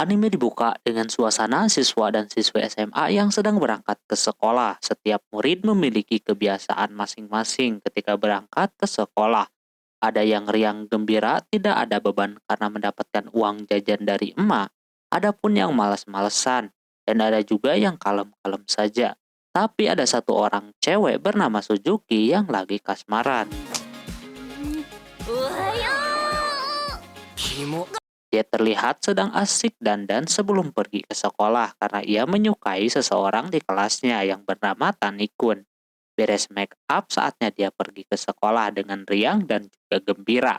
Anime dibuka dengan suasana siswa dan siswi SMA yang sedang berangkat ke sekolah. Setiap murid memiliki kebiasaan masing-masing ketika berangkat ke sekolah. Ada yang riang gembira, tidak ada beban karena mendapatkan uang jajan dari emak. Ada pun yang malas-malesan, dan ada juga yang kalem-kalem saja. Tapi ada satu orang cewek bernama Suzuki yang lagi kasmaran. Dia terlihat sedang asik dandan sebelum pergi ke sekolah karena ia menyukai seseorang di kelasnya yang bernama Tanikun. Beres make up, saatnya dia pergi ke sekolah dengan riang dan juga gembira.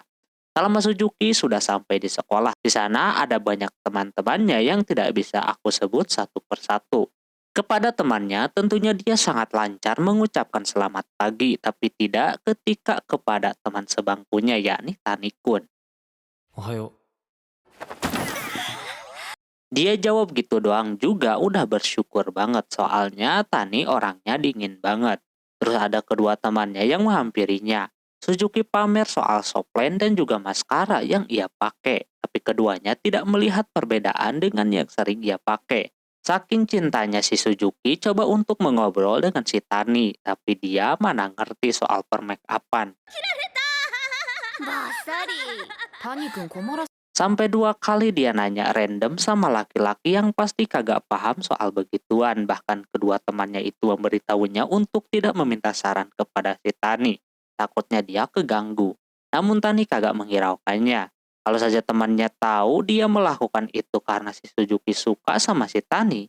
Salma Suzuki sudah sampai di sekolah. Di sana ada banyak teman-temannya yang tidak bisa aku sebut satu persatu. Kepada temannya, tentunya dia sangat lancar mengucapkan selamat pagi, tapi tidak ketika kepada teman sebangkunya yakni Tanikun. Ohayo. Dia jawab gitu doang juga udah bersyukur banget soalnya Tani orangnya dingin banget. Terus ada kedua temannya yang menghampirinya. Suzuki pamer soal soplen dan juga maskara yang ia pakai. Tapi keduanya tidak melihat perbedaan dengan yang sering ia pakai. Saking cintanya si Suzuki coba untuk mengobrol dengan si Tani. Tapi dia mana ngerti soal permake-upan. Sampai 2 kali dia nanya random sama laki-laki yang pasti kagak paham soal begituan. Bahkan kedua temannya itu memberitahunya untuk tidak meminta saran kepada si Tani. Takutnya dia keganggu. Namun Tani kagak menghiraukannya. Kalau saja temannya tahu dia melakukan itu karena si Suzuki suka sama si Tani.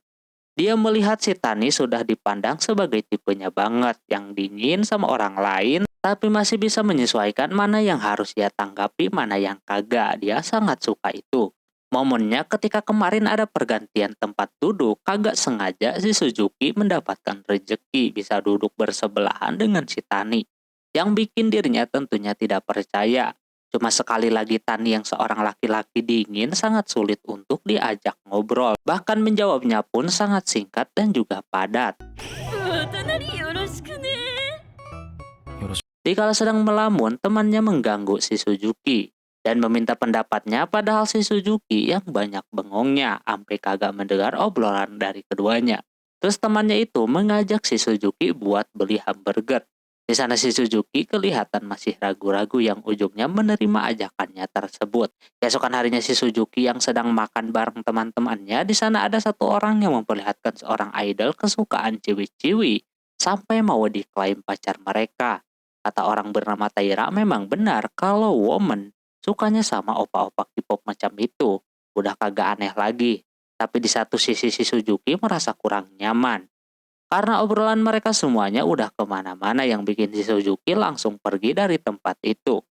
Dia melihat si Tani sudah dipandang sebagai tipenya banget, yang dingin sama orang lain, tapi masih bisa menyesuaikan mana yang harus dia tanggapi, mana yang kagak. Dia sangat suka itu. Momennya ketika kemarin ada pergantian tempat duduk, kagak sengaja si Suzuki mendapatkan rejeki bisa duduk bersebelahan dengan si Tani. Yang bikin dirinya tentunya tidak percaya. Cuma sekali lagi Tani yang seorang laki-laki dingin sangat sulit untuk diajak ngobrol. Bahkan menjawabnya pun sangat singkat dan juga padat. Dikala sedang melamun, temannya mengganggu si Suzuki dan meminta pendapatnya padahal si Suzuki yang banyak bengongnya sampai kagak mendengar obrolan dari keduanya. Terus temannya itu mengajak si Suzuki buat beli hamburger. Di sana si Suzuki kelihatan masih ragu-ragu yang ujungnya menerima ajakannya tersebut. Keesokan harinya si Suzuki yang sedang makan bareng teman-temannya, di sana ada satu orang yang memperlihatkan seorang idol kesukaan ciwi-ciwi sampai mau diklaim pacar mereka. Kata orang bernama Taira memang benar kalau woman sukanya sama opa-opa K-pop macam itu. Udah kagak aneh lagi. Tapi di satu sisi si Suzuki merasa kurang nyaman. Karena obrolan mereka semuanya udah kemana-mana yang bikin si Suzuki langsung pergi dari tempat itu.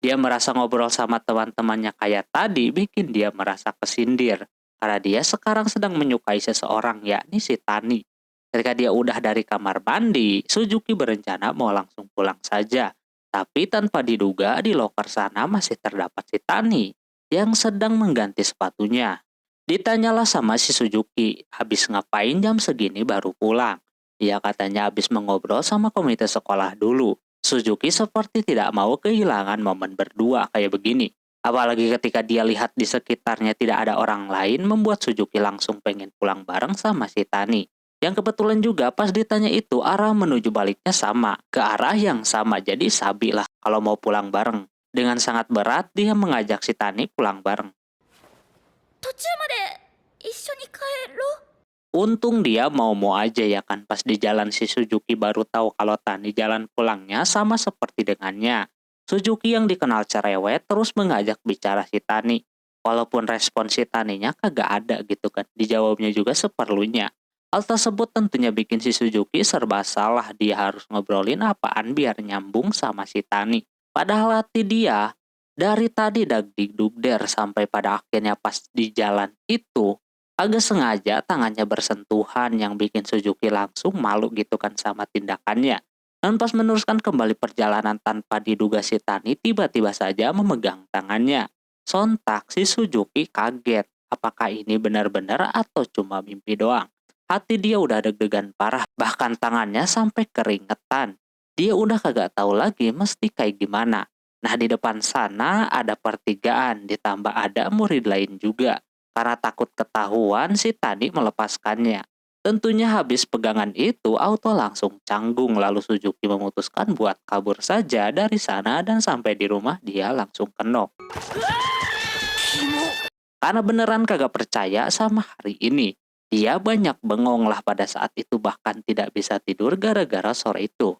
Dia merasa ngobrol sama teman-temannya kayak tadi bikin dia merasa kesindir. Karena dia sekarang sedang menyukai seseorang yakni si Tani. Ketika dia udah dari kamar mandi, Suzuki berencana mau langsung pulang saja. Tapi tanpa diduga di loker sana masih terdapat si Tani yang sedang mengganti sepatunya. Ditanyalah sama si Suzuki, habis ngapain jam segini baru pulang? Dia katanya habis mengobrol sama komite sekolah dulu. Suzuki seperti tidak mau kehilangan momen berdua kayak begini. Apalagi ketika dia lihat di sekitarnya tidak ada orang lain, membuat Suzuki langsung pengen pulang bareng sama si Tani. Yang kebetulan juga pas ditanya itu arah menuju baliknya sama, ke arah yang sama, jadi sabi lah kalau mau pulang bareng. Dengan sangat berat dia mengajak si Tani pulang bareng. Untung dia mau-mau aja ya kan, pas di jalan si Suzuki baru tahu kalau Tani jalan pulangnya sama seperti dengannya. Suzuki yang dikenal cerewet terus mengajak bicara si Tani. Walaupun respon si Taninya kagak ada gitu kan, dijawabnya juga seperlunya. Hal tersebut tentunya bikin si Suzuki serba salah, dia harus ngobrolin apaan biar nyambung sama si Tani. Padahal hati dia dari tadi dagdikdugder sampai pada akhirnya pas di jalan itu agak sengaja tangannya bersentuhan yang bikin Suzuki langsung malu gitu kan sama tindakannya. Dan pas meneruskan kembali perjalanan tanpa diduga si Tani tiba-tiba saja memegang tangannya. Sontak si Suzuki kaget. Apakah ini benar-benar atau cuma mimpi doang? Hati dia udah deg-degan parah, bahkan tangannya sampai keringetan. Dia udah kagak tahu lagi mesti kayak gimana. Nah di depan sana ada pertigaan, ditambah ada murid lain juga. Karena takut ketahuan, si Tani melepaskannya. Tentunya habis pegangan itu, Auto langsung canggung lalu Suzuki memutuskan buat kabur saja dari sana dan sampai di rumah dia langsung kenok. Karena beneran kagak percaya sama hari ini. Dia banyak bengong lah pada saat itu bahkan tidak bisa tidur gara-gara sore itu.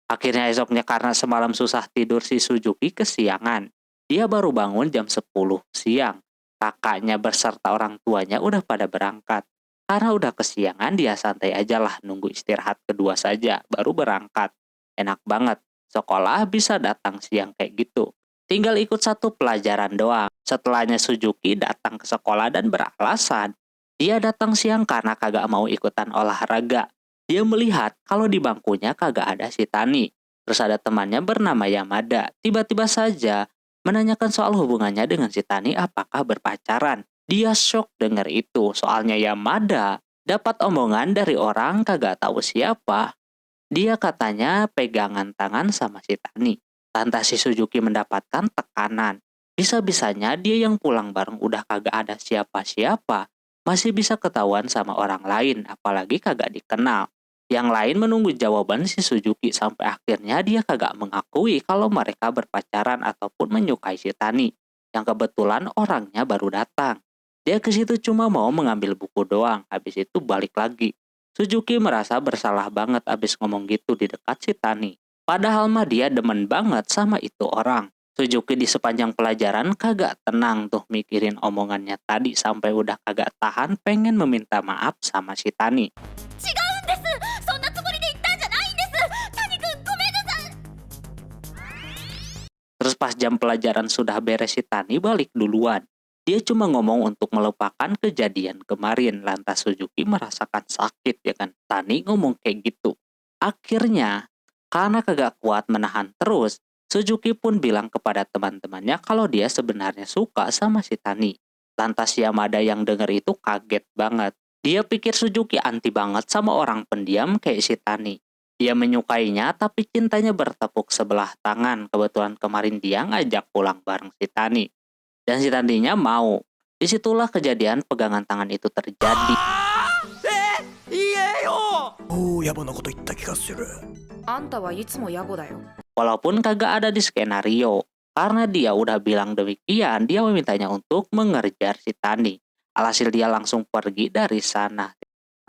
Akhirnya esoknya karena semalam susah tidur si Suzuki kesiangan. Dia baru bangun jam 10 siang. Kakaknya beserta orang tuanya udah pada berangkat. Karena udah kesiangan dia santai aja lah nunggu istirahat kedua saja baru berangkat. Enak banget, sekolah bisa datang siang kayak gitu. Tinggal ikut satu pelajaran doang. Setelahnya Suzuki datang ke sekolah dan beralasan. Dia datang siang karena kagak mau ikutan olahraga. Dia melihat kalau di bangkunya kagak ada si Tani. Terus ada temannya bernama Yamada. Tiba-tiba saja menanyakan soal hubungannya dengan si Tani apakah berpacaran. Dia shock dengar itu. Soalnya Yamada dapat omongan dari orang kagak tahu siapa. Dia katanya pegangan tangan sama si Tani. Lantas si Suzuki mendapatkan tekanan. Bisa-bisanya dia yang pulang bareng udah kagak ada siapa-siapa. Masih bisa ketahuan sama orang lain, apalagi kagak dikenal. Yang lain menunggu jawaban si Suzuki sampai akhirnya dia kagak mengakui kalau mereka berpacaran ataupun menyukai si Tani. Yang kebetulan orangnya baru datang. Dia ke situ cuma mau mengambil buku doang, habis itu balik lagi. Suzuki merasa bersalah banget abis ngomong gitu di dekat si Tani. Padahal mah dia demen banget sama itu orang. Suzuki di sepanjang pelajaran kagak tenang tuh mikirin omongannya tadi sampai udah kagak tahan pengen meminta maaf sama si Tani. Terus pas jam pelajaran sudah beres si Tani balik duluan. Dia cuma ngomong untuk melupakan kejadian kemarin. Lantas Suzuki merasakan sakit ya kan. Tani ngomong kayak gitu. Akhirnya karena kagak kuat menahan terus, Suzuki pun bilang kepada teman-temannya kalau dia sebenarnya suka sama si Tani. Lantas Yamada yang denger itu kaget banget. Dia pikir Suzuki anti banget sama orang pendiam kayak si Tani. Dia menyukainya tapi cintanya bertepuk sebelah tangan. Kebetulan kemarin dia ngajak pulang bareng si Tani. Dan si Taninya mau. Disitulah kejadian pegangan tangan itu terjadi. おお、野暮なこと言った気がする。あんたはいつも野暮だよ。 Walaupun kagak ada di skenario. Karena dia udah bilang demikian, dia memintanya untuk mengejar si Tani. Alhasil dia langsung pergi dari sana.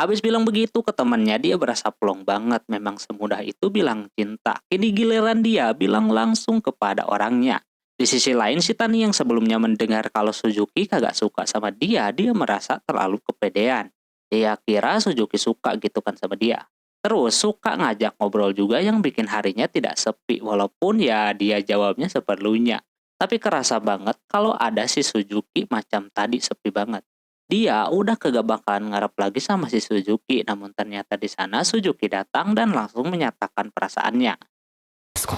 Habis bilang begitu ke temannya, dia berasa plong banget. Memang semudah itu bilang cinta. Kini giliran dia bilang langsung kepada orangnya. Di sisi lain, si Tani yang sebelumnya mendengar kalau Suzuki kagak suka sama dia merasa terlalu kepedean. Dia kira Suzuki suka gitu kan sama dia. Terus suka ngajak ngobrol juga yang bikin harinya tidak sepi. Walaupun ya dia jawabnya seperlunya. Tapi kerasa banget kalau ada si Suzuki macam tadi sepi banget. Dia udah kagak bakalan ngarep lagi sama si Suzuki, namun ternyata di sana Suzuki datang dan langsung menyatakan perasaannya. ですか。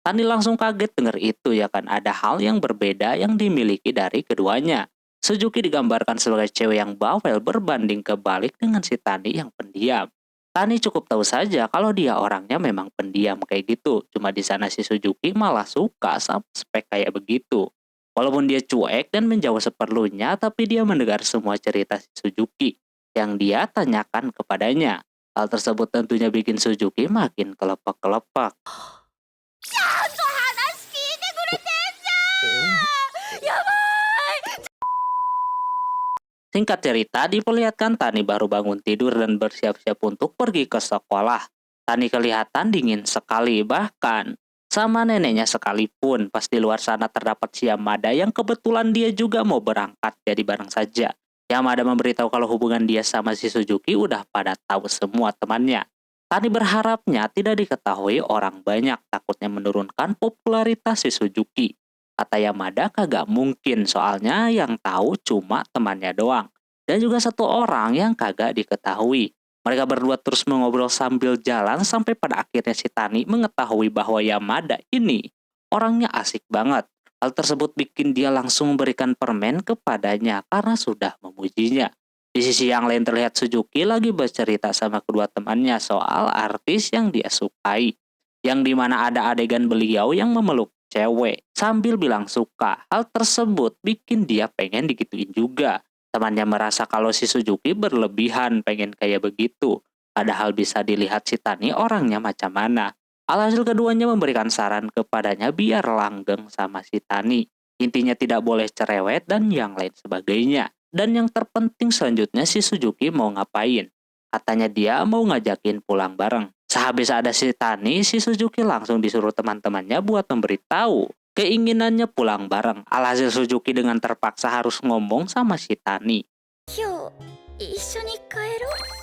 Tani langsung kaget dengar itu ya kan, ada hal yang berbeda yang dimiliki dari keduanya. Suzuki digambarkan sebagai cewek yang bawel berbanding kebalik dengan si Tani yang pendiam. Tani cukup tahu saja kalau dia orangnya memang pendiam kayak gitu. Cuma di sana si Suzuki malah suka sama spek kayak begitu. Walaupun dia cuek dan menjauh seperlunya, tapi dia mendengar semua cerita si Suzuki yang dia tanyakan kepadanya. Hal tersebut tentunya bikin Suzuki makin kelepek-kelepek. Singkat cerita, diperlihatkan Tani baru bangun tidur dan bersiap-siap untuk pergi ke sekolah. Tani kelihatan dingin sekali, bahkan sama neneknya sekalipun. Pas di luar sana terdapat si Yamada yang kebetulan dia juga mau berangkat, jadi bareng saja. Yamada memberitahu kalau hubungan dia sama si Suzuki udah pada tahu semua temannya. Tani berharapnya tidak diketahui orang banyak, takutnya menurunkan popularitas si Suzuki. Kata Yamada kagak mungkin, soalnya yang tahu cuma temannya doang. Dan juga satu orang yang kagak diketahui. Mereka berdua terus mengobrol sambil jalan sampai pada akhirnya si Tani mengetahui bahwa Yamada ini orangnya asik banget. Hal tersebut bikin dia langsung memberikan permen kepadanya karena sudah memujinya. Di sisi yang lain terlihat Suzuki lagi bercerita sama kedua temannya soal artis yang dia sukai. Yang dimana ada adegan beliau yang memeluk cewek sambil bilang suka. Hal tersebut bikin dia pengen digituin juga. Temannya merasa kalau si Suzuki berlebihan pengen kayak begitu. Padahal bisa dilihat si Tani orangnya macam mana. Alhasil keduanya memberikan saran kepadanya biar langgeng sama si Tani. Intinya tidak boleh cerewet dan yang lain sebagainya. Dan yang terpenting selanjutnya si Suzuki mau ngapain. Katanya dia mau ngajakin pulang bareng. Sehabis ada si Tani, si Suzuki langsung disuruh teman-temannya buat memberitahu keinginannya pulang bareng. Alhasil Suzuki dengan terpaksa harus ngomong sama si Tani. 今日一緒に帰ろう。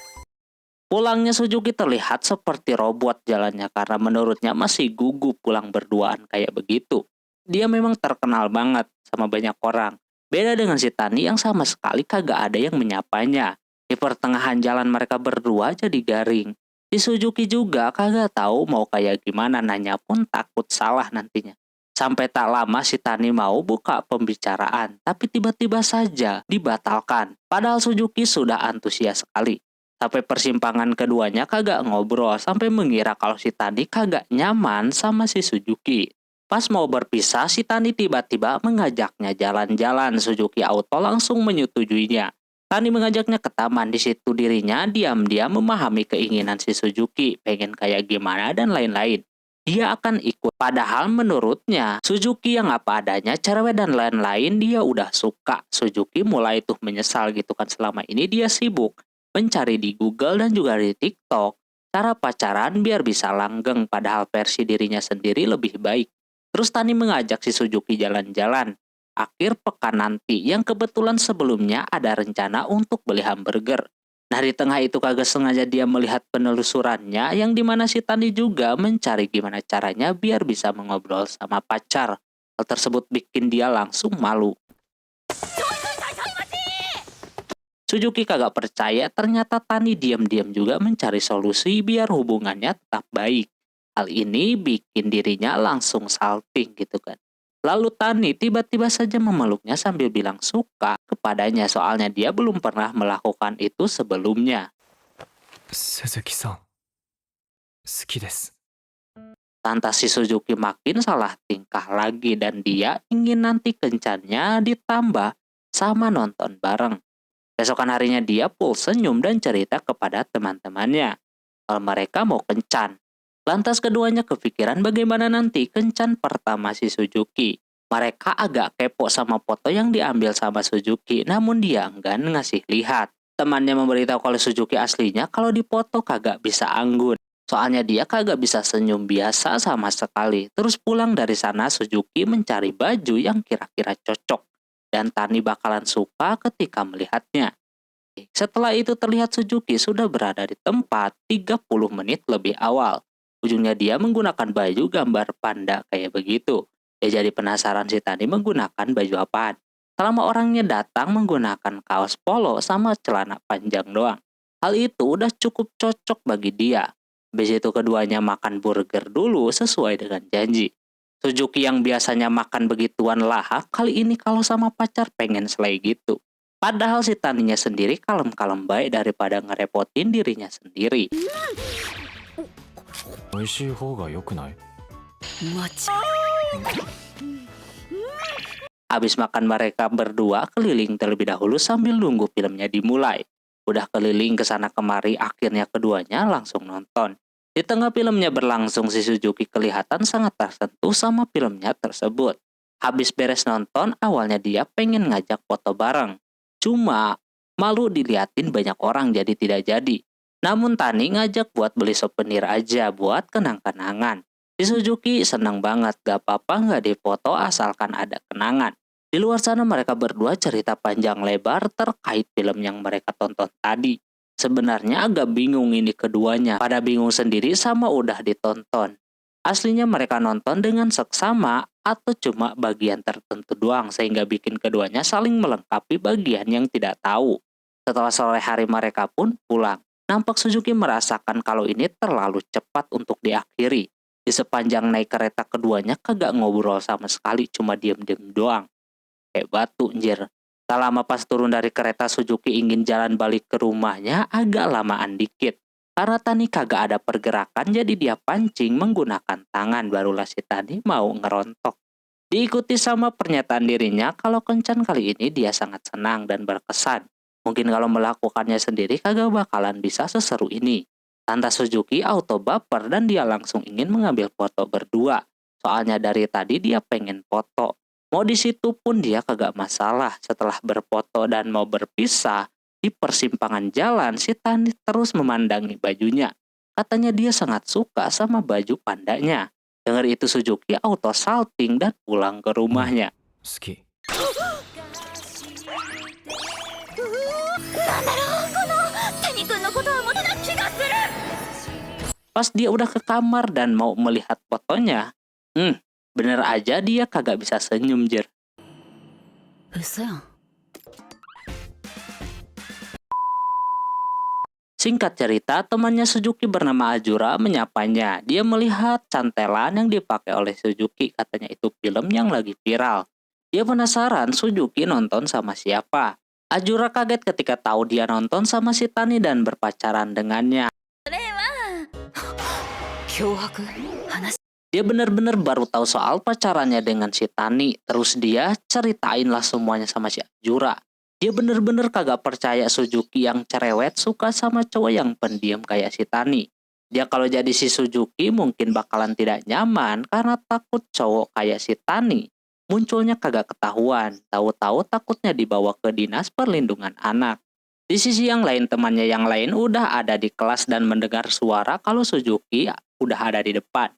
Pulangnya Suzuki terlihat seperti robot jalannya karena menurutnya masih gugup pulang berduaan kayak begitu. Dia memang terkenal banget sama banyak orang. Beda dengan si Tani yang sama sekali kagak ada yang menyapanya. Di pertengahan jalan mereka berdua jadi garing. Si Suzuki juga kagak tahu mau kayak gimana, nanya pun takut salah nantinya. Sampai tak lama si Tani mau buka pembicaraan, tapi tiba-tiba saja dibatalkan. Padahal Suzuki sudah antusias sekali. Sampai persimpangan keduanya kagak ngobrol, sampai mengira kalau si Tani kagak nyaman sama si Suzuki. Pas mau berpisah, si Tani tiba-tiba mengajaknya jalan-jalan. Suzuki Auto langsung menyetujuinya. Tani mengajaknya ke taman. Di situ dirinya diam-diam memahami keinginan si Suzuki, pengen kayak gimana dan lain-lain. Dia akan ikut. Padahal menurutnya, Suzuki yang apa adanya, cerewet dan lain-lain dia udah suka. Suzuki mulai tuh menyesal gitu kan, selama ini dia sibuk mencari di Google dan juga di TikTok cara pacaran biar bisa langgeng, padahal versi dirinya sendiri lebih baik. Terus Tani mengajak si Suzuki jalan-jalan. Akhir pekan nanti yang kebetulan sebelumnya ada rencana untuk beli hamburger. Nah di tengah itu kagak sengaja dia melihat penelusurannya yang dimana si Tani juga mencari gimana caranya biar bisa mengobrol sama pacar. Hal tersebut bikin dia langsung malu. Suzuki kagak percaya ternyata Tani diam-diam juga mencari solusi biar hubungannya tetap baik. Hal ini bikin dirinya langsung salting gitu kan. Lalu Tani tiba-tiba saja memeluknya sambil bilang suka kepadanya, soalnya dia belum pernah melakukan itu sebelumnya. 鈴木さん、好きです。 Lantas si Suzuki makin salah tingkah lagi dan dia ingin nanti kencannya ditambah sama nonton bareng. Besokan harinya dia full senyum dan cerita kepada teman-temannya kalau mereka mau kencan. Lantas keduanya kepikiran bagaimana nanti kencan pertama si Suzuki. Mereka agak kepo sama foto yang diambil sama Suzuki, namun dia enggan ngasih lihat. Temannya memberitahu kalau Suzuki aslinya kalau dipoto kagak bisa anggun. Soalnya dia kagak bisa senyum biasa sama sekali. Terus pulang dari sana Suzuki mencari baju yang kira-kira cocok. Dan Tani bakalan suka ketika melihatnya. Setelah itu terlihat Suzuki sudah berada di tempat 30 menit lebih awal. Ujungnya dia menggunakan baju gambar panda kayak begitu. Dia jadi penasaran si Tani menggunakan baju apaan. Selama orangnya datang menggunakan kaos polo sama celana panjang doang. Hal itu udah cukup cocok bagi dia. Habis itu keduanya makan burger dulu sesuai dengan janji. Suzuki yang biasanya makan begituan lahap, kali ini kalau sama pacar pengen selai gitu. Padahal si Taninya sendiri kalem-kalem baik daripada ngerepotin dirinya sendiri. 美味しい方が良くない？ Habis makan mereka berdua keliling terlebih dahulu sambil nunggu filmnya dimulai. Udah keliling ke sana kemari, akhirnya keduanya langsung nonton. Di tengah filmnya berlangsung, si Suzuki kelihatan sangat tersentuh sama filmnya tersebut. Habis beres nonton, awalnya dia pengen ngajak foto bareng. Cuma malu diliatin banyak orang jadi tidak jadi. Namun Tani ngajak buat beli souvenir aja buat kenang-kenangan. Si Suzuki senang banget, gak apa-apa nggak difoto asalkan ada kenangan. Di luar sana mereka berdua cerita panjang lebar terkait film yang mereka tonton tadi. Sebenarnya agak bingung ini keduanya, pada bingung sendiri sama udah ditonton. Aslinya mereka nonton dengan seksama atau cuma bagian tertentu doang sehingga bikin keduanya saling melengkapi bagian yang tidak tahu. Setelah sore hari mereka pun pulang. Nampak Suzuki merasakan kalau ini terlalu cepat untuk diakhiri. Di sepanjang naik kereta keduanya kagak ngobrol sama sekali, cuma diem-diem doang. Kayak batu anjir. Tak lama pas turun dari kereta, Suzuki ingin jalan balik ke rumahnya agak lamaan dikit. Karena Tani kagak ada pergerakan, jadi dia pancing menggunakan tangan, barulah si Tani mau ngerontok. Diikuti sama pernyataan dirinya kalau kencan kali ini dia sangat senang dan berkesan. Mungkin kalau melakukannya sendiri kagak bakalan bisa seseru ini. Tante Suzuki auto baper dan dia langsung ingin mengambil foto berdua. Soalnya dari tadi dia pengen foto. Mau di situ pun dia kagak masalah. Setelah berfoto dan mau berpisah, di persimpangan jalan si Tani terus memandangi bajunya. Katanya dia sangat suka sama baju pandanya. Dengar itu Suzuki auto salting dan pulang ke rumahnya. 好き。なんだろう、この谷君のことはモテな気がする。 Pas dia udah ke kamar dan mau melihat fotonya, bener aja dia kagak bisa senyum, Jer. 嘘やん。 Singkat cerita, temannya Suzuki bernama Ajura menyapanya. Dia melihat cantelan yang dipakai oleh Suzuki, katanya itu film yang lagi viral. Dia penasaran Suzuki nonton sama siapa. Ajura kaget ketika tahu dia nonton sama si Tani dan berpacaran dengannya. それは脅迫話。 Dia benar-benar baru tahu soal pacarannya dengan si Tani. Terus dia ceritain lah semuanya sama si Ajura. Dia bener-bener kagak percaya Suzuki yang cerewet suka sama cowok yang pendiam kayak si Tani. Dia kalau jadi si Suzuki mungkin bakalan tidak nyaman karena takut cowok kayak si Tani munculnya kagak ketahuan. Tahu-tahu takutnya dibawa ke dinas perlindungan anak. Di sisi yang lain, temannya yang lain udah ada di kelas dan mendengar suara kalau Suzuki udah ada di depan.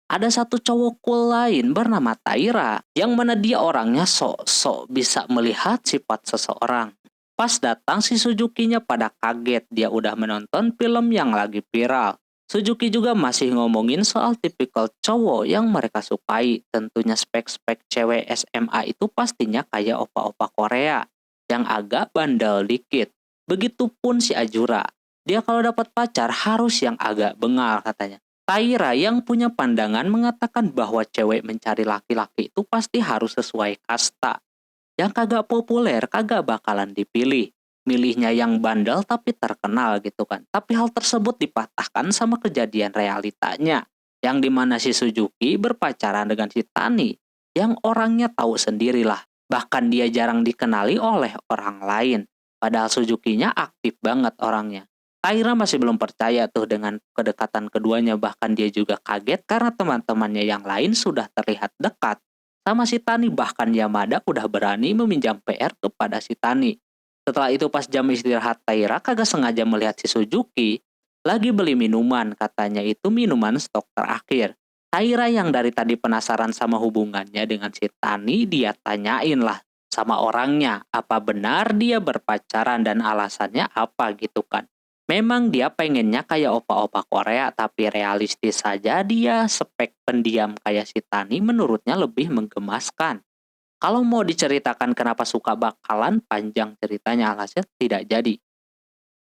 Ada satu cowok cool lain bernama Taira, yang mana dia orangnya sok-sok bisa melihat sifat seseorang. Pas datang si Suzuki-nya pada kaget, dia udah menonton film yang lagi viral. Suzuki juga masih ngomongin soal tipikal cowok yang mereka sukai. Tentunya spek-spek cewek SMA itu pastinya kayak opa-opa Korea, yang agak bandel dikit. Begitupun si Ajura, dia kalau dapat pacar harus yang agak bengal katanya. Taira yang punya pandangan mengatakan bahwa cewek mencari laki-laki itu pasti harus sesuai kasta. Yang kagak populer kagak bakalan dipilih. Milihnya yang bandel tapi terkenal gitu kan. Tapi hal tersebut dipatahkan sama kejadian realitanya. Yang dimana si Suzuki berpacaran dengan si Tani. Yang orangnya tahu sendirilah. Bahkan dia jarang dikenali oleh orang lain. Padahal Suzuki-nya aktif banget orangnya. Taira masih belum percaya tuh dengan kedekatan keduanya, bahkan dia juga kaget karena teman-temannya yang lain sudah terlihat dekat sama si Tani, bahkan Yamada udah berani meminjam PR kepada si Tani. Setelah itu pas jam istirahat, Taira kagak sengaja melihat si Suzuki lagi beli minuman, katanya itu minuman stok terakhir. Taira yang dari tadi penasaran sama hubungannya dengan si Tani, dia tanyain lah sama orangnya, apa benar dia berpacaran dan alasannya apa gitu kan. Memang dia pengennya kayak opa-opa Korea, tapi realistis saja dia spek pendiam kayak si Tani menurutnya lebih menggemaskan. Kalau mau diceritakan kenapa suka bakalan panjang ceritanya, alasnya tidak jadi.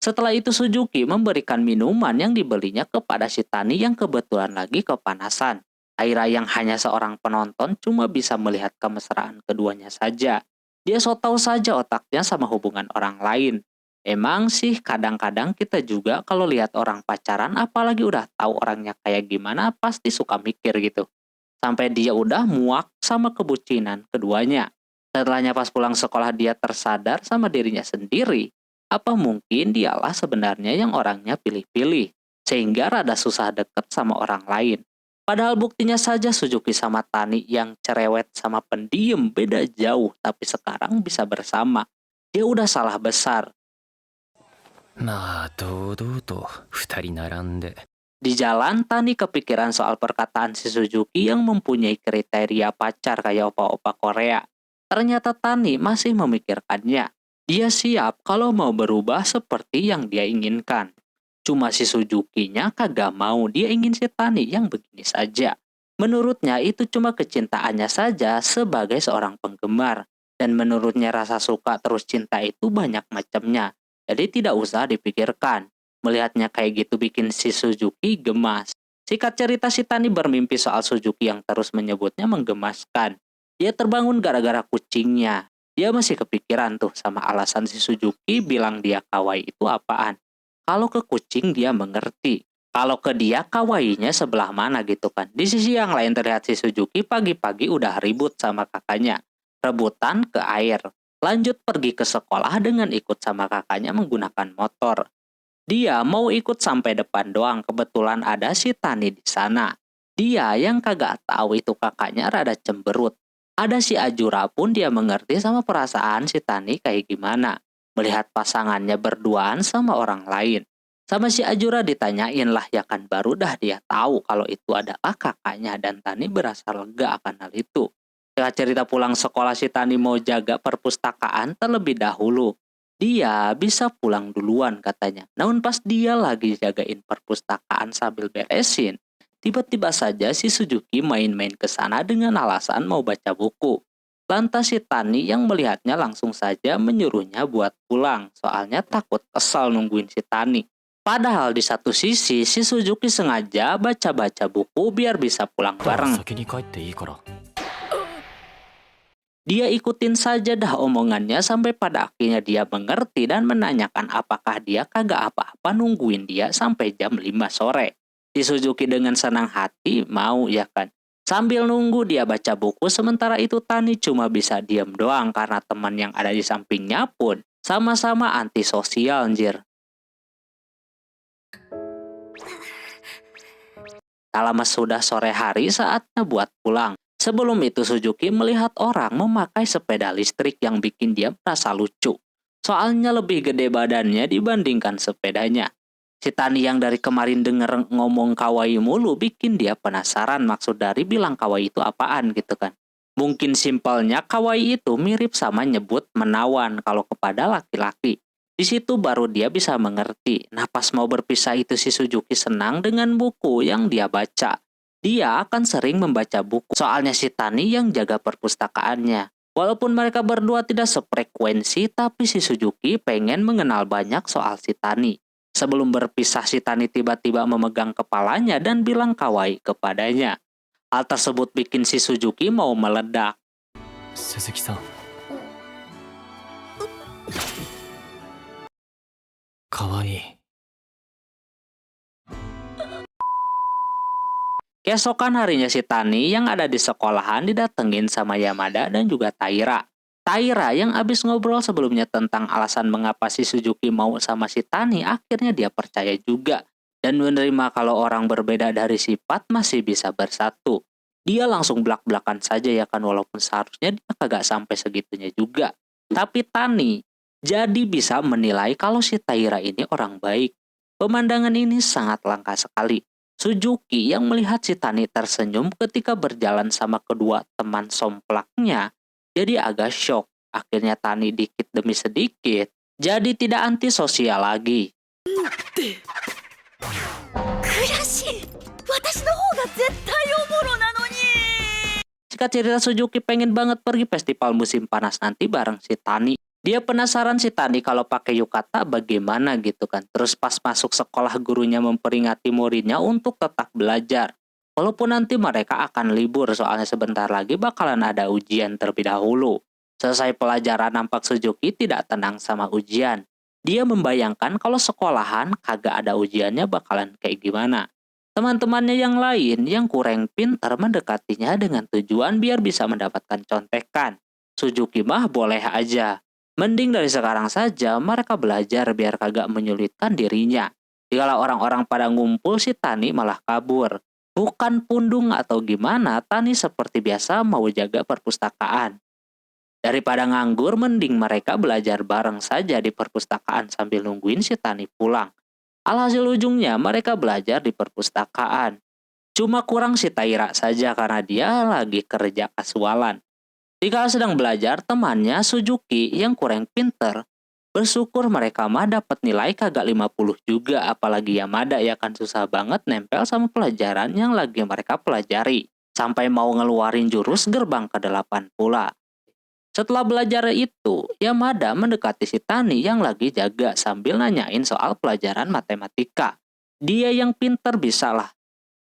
Setelah itu Suzuki memberikan minuman yang dibelinya kepada si Tani yang kebetulan lagi kepanasan. Taira yang hanya seorang penonton cuma bisa melihat kemesraan keduanya saja. Dia so tahu saja otaknya sama hubungan orang lain. Emang sih kadang-kadang kita juga kalau lihat orang pacaran apalagi udah tahu orangnya kayak gimana pasti suka mikir gitu. Sampai dia udah muak sama kebucinan keduanya. Setelahnya pas pulang sekolah dia tersadar sama dirinya sendiri. Apa mungkin dialah sebenarnya yang orangnya pilih-pilih. Sehingga rada susah deket sama orang lain. Padahal buktinya saja Suzuki sama Tani yang cerewet sama pendiam beda jauh. Tapi sekarang bisa bersama. Dia udah salah besar. まあ堂々と二人並んで。 Di jalan, Tani kepikiran soal perkataan si Suzuki yang mempunyai kriteria pacar kayak opa-opa Korea. Ternyata Tani masih memikirkannya. Dia siap kalau mau berubah seperti yang dia inginkan. Cuma si Suzuki-nya kagak mau, dia ingin si Tani yang begini saja. Menurutnya itu cuma kecintaannya saja sebagai seorang penggemar. Dan menurutnya rasa suka terus cinta itu banyak macamnya. Jadi tidak usah dipikirkan. Melihatnya kayak gitu bikin si Suzuki gemas. Singkat cerita si Tani bermimpi soal Suzuki yang terus menyebutnya menggemaskan. Dia terbangun gara-gara kucingnya. Dia masih kepikiran tuh sama alasan si Suzuki bilang dia kawaii itu apaan. Kalau ke kucing dia mengerti. Kalau ke dia kawaiinya sebelah mana gitu kan. Di sisi yang lain terlihat si Suzuki pagi-pagi udah ribut sama kakaknya. Rebutan ke air. Lanjut pergi ke sekolah dengan ikut sama kakaknya menggunakan motor. Dia mau ikut sampai depan doang, kebetulan ada si Tani di sana. Dia yang kagak tahu itu kakaknya rada cemberut. Ada si Ajura pun dia mengerti sama perasaan si Tani kayak gimana. Melihat pasangannya berduaan sama orang lain. Sama si Ajura ditanyain lah ya kan baru dah dia tahu kalau itu adalah kakaknya dan Tani berasa lega akan hal itu. Setelah cerita pulang sekolah si Tani mau jaga perpustakaan terlebih dahulu. Dia bisa pulang duluan katanya. Namun pas dia lagi jagain perpustakaan sambil beresin, tiba-tiba saja si Suzuki main-main ke sana dengan alasan mau baca buku. Lantas si Tani yang melihatnya langsung saja menyuruhnya buat pulang, soalnya takut kesal nungguin si Tani. Padahal di satu sisi, si Suzuki sengaja baca-baca buku biar bisa pulang だったら bareng. 先に帰っていいから Dia ikutin saja dah omongannya sampai pada akhirnya dia mengerti dan menanyakan apakah dia kagak apa-apa nungguin dia sampai jam 5 sore. Si Suzuki dengan senang hati mau ya kan. Sambil nunggu dia baca buku sementara itu Tani cuma bisa diam doang karena teman yang ada di sampingnya pun sama-sama antisosial anjir. Tak lama sudah sore hari saatnya buat pulang. Sebelum itu Suzuki melihat orang memakai sepeda listrik yang bikin dia merasa lucu. Soalnya lebih gede badannya dibandingkan sepedanya. Si Tani yang dari kemarin denger ngomong kawaii mulu bikin dia penasaran maksud dari bilang kawaii itu apaan gitu kan. Mungkin simpelnya kawaii itu mirip sama nyebut menawan kalau kepada laki-laki. Di situ baru dia bisa mengerti. Nah pas mau berpisah itu si Suzuki senang dengan buku yang dia baca. Dia akan sering membaca buku. Soalnya si Tani yang jaga perpustakaannya. Walaupun mereka berdua tidak sefrekuensi, tapi si Suzuki pengen mengenal banyak soal si Tani. Sebelum berpisah si Tani tiba-tiba memegang kepalanya dan bilang kawaii kepadanya. Hal tersebut bikin si Suzuki mau meledak. 鈴木さんかわいい Keesokan harinya si Tani yang ada di sekolahan didatengin sama Yamada dan juga Taira. Taira yang abis ngobrol sebelumnya tentang alasan mengapa si Suzuki mau sama si Tani akhirnya dia percaya juga. Dan menerima kalau orang berbeda dari sifat masih bisa bersatu. Dia langsung belak-belakan saja ya kan walaupun seharusnya dia kagak sampai segitunya juga. Tapi Tani jadi bisa menilai kalau si Taira ini orang baik. Pemandangan ini sangat langka sekali. Suzuki yang melihat si Tani tersenyum ketika berjalan sama kedua teman somplaknya jadi agak shock. Akhirnya Tani dikit demi sedikit jadi tidak antisosial lagi. 悔しい私の方が絶対おもろなのに Singkat cerita Suzuki pengen banget pergi festival musim panas nanti bareng si Tani. Dia penasaran si Tani kalau pakai yukata bagaimana gitu kan. Terus pas masuk sekolah gurunya memperingati muridnya untuk tetap belajar. Walaupun nanti mereka akan libur soalnya sebentar lagi bakalan ada ujian terlebih dahulu. Selesai pelajaran nampak Suzuki tidak tenang sama ujian. Dia membayangkan kalau sekolahan kagak ada ujiannya bakalan kayak gimana. Teman-temannya yang lain yang kurang pintar mendekatinya dengan tujuan biar bisa mendapatkan contekan. Suzuki mah boleh aja. Mending dari sekarang saja mereka belajar biar kagak menyulitkan dirinya. Jikalau orang-orang pada ngumpul si Tani malah kabur. Bukan pundung atau gimana, Tani seperti biasa mau jaga perpustakaan. Daripada nganggur, mending mereka belajar bareng saja di perpustakaan sambil nungguin si Tani pulang. Alhasil ujungnya mereka belajar di perpustakaan. Cuma kurang si Taira saja karena dia lagi kerja kasualan. Jika sedang belajar, temannya Suzuki yang kurang pinter. Bersyukur mereka mah dapat nilai kagak 50 juga, apalagi Yamada ya kan susah banget nempel sama pelajaran yang lagi mereka pelajari. Sampai mau ngeluarin jurus gerbang ke-8 pula. Setelah belajar itu, Yamada mendekati si Tani yang lagi jaga sambil nanyain soal pelajaran matematika. Dia yang pinter bisalah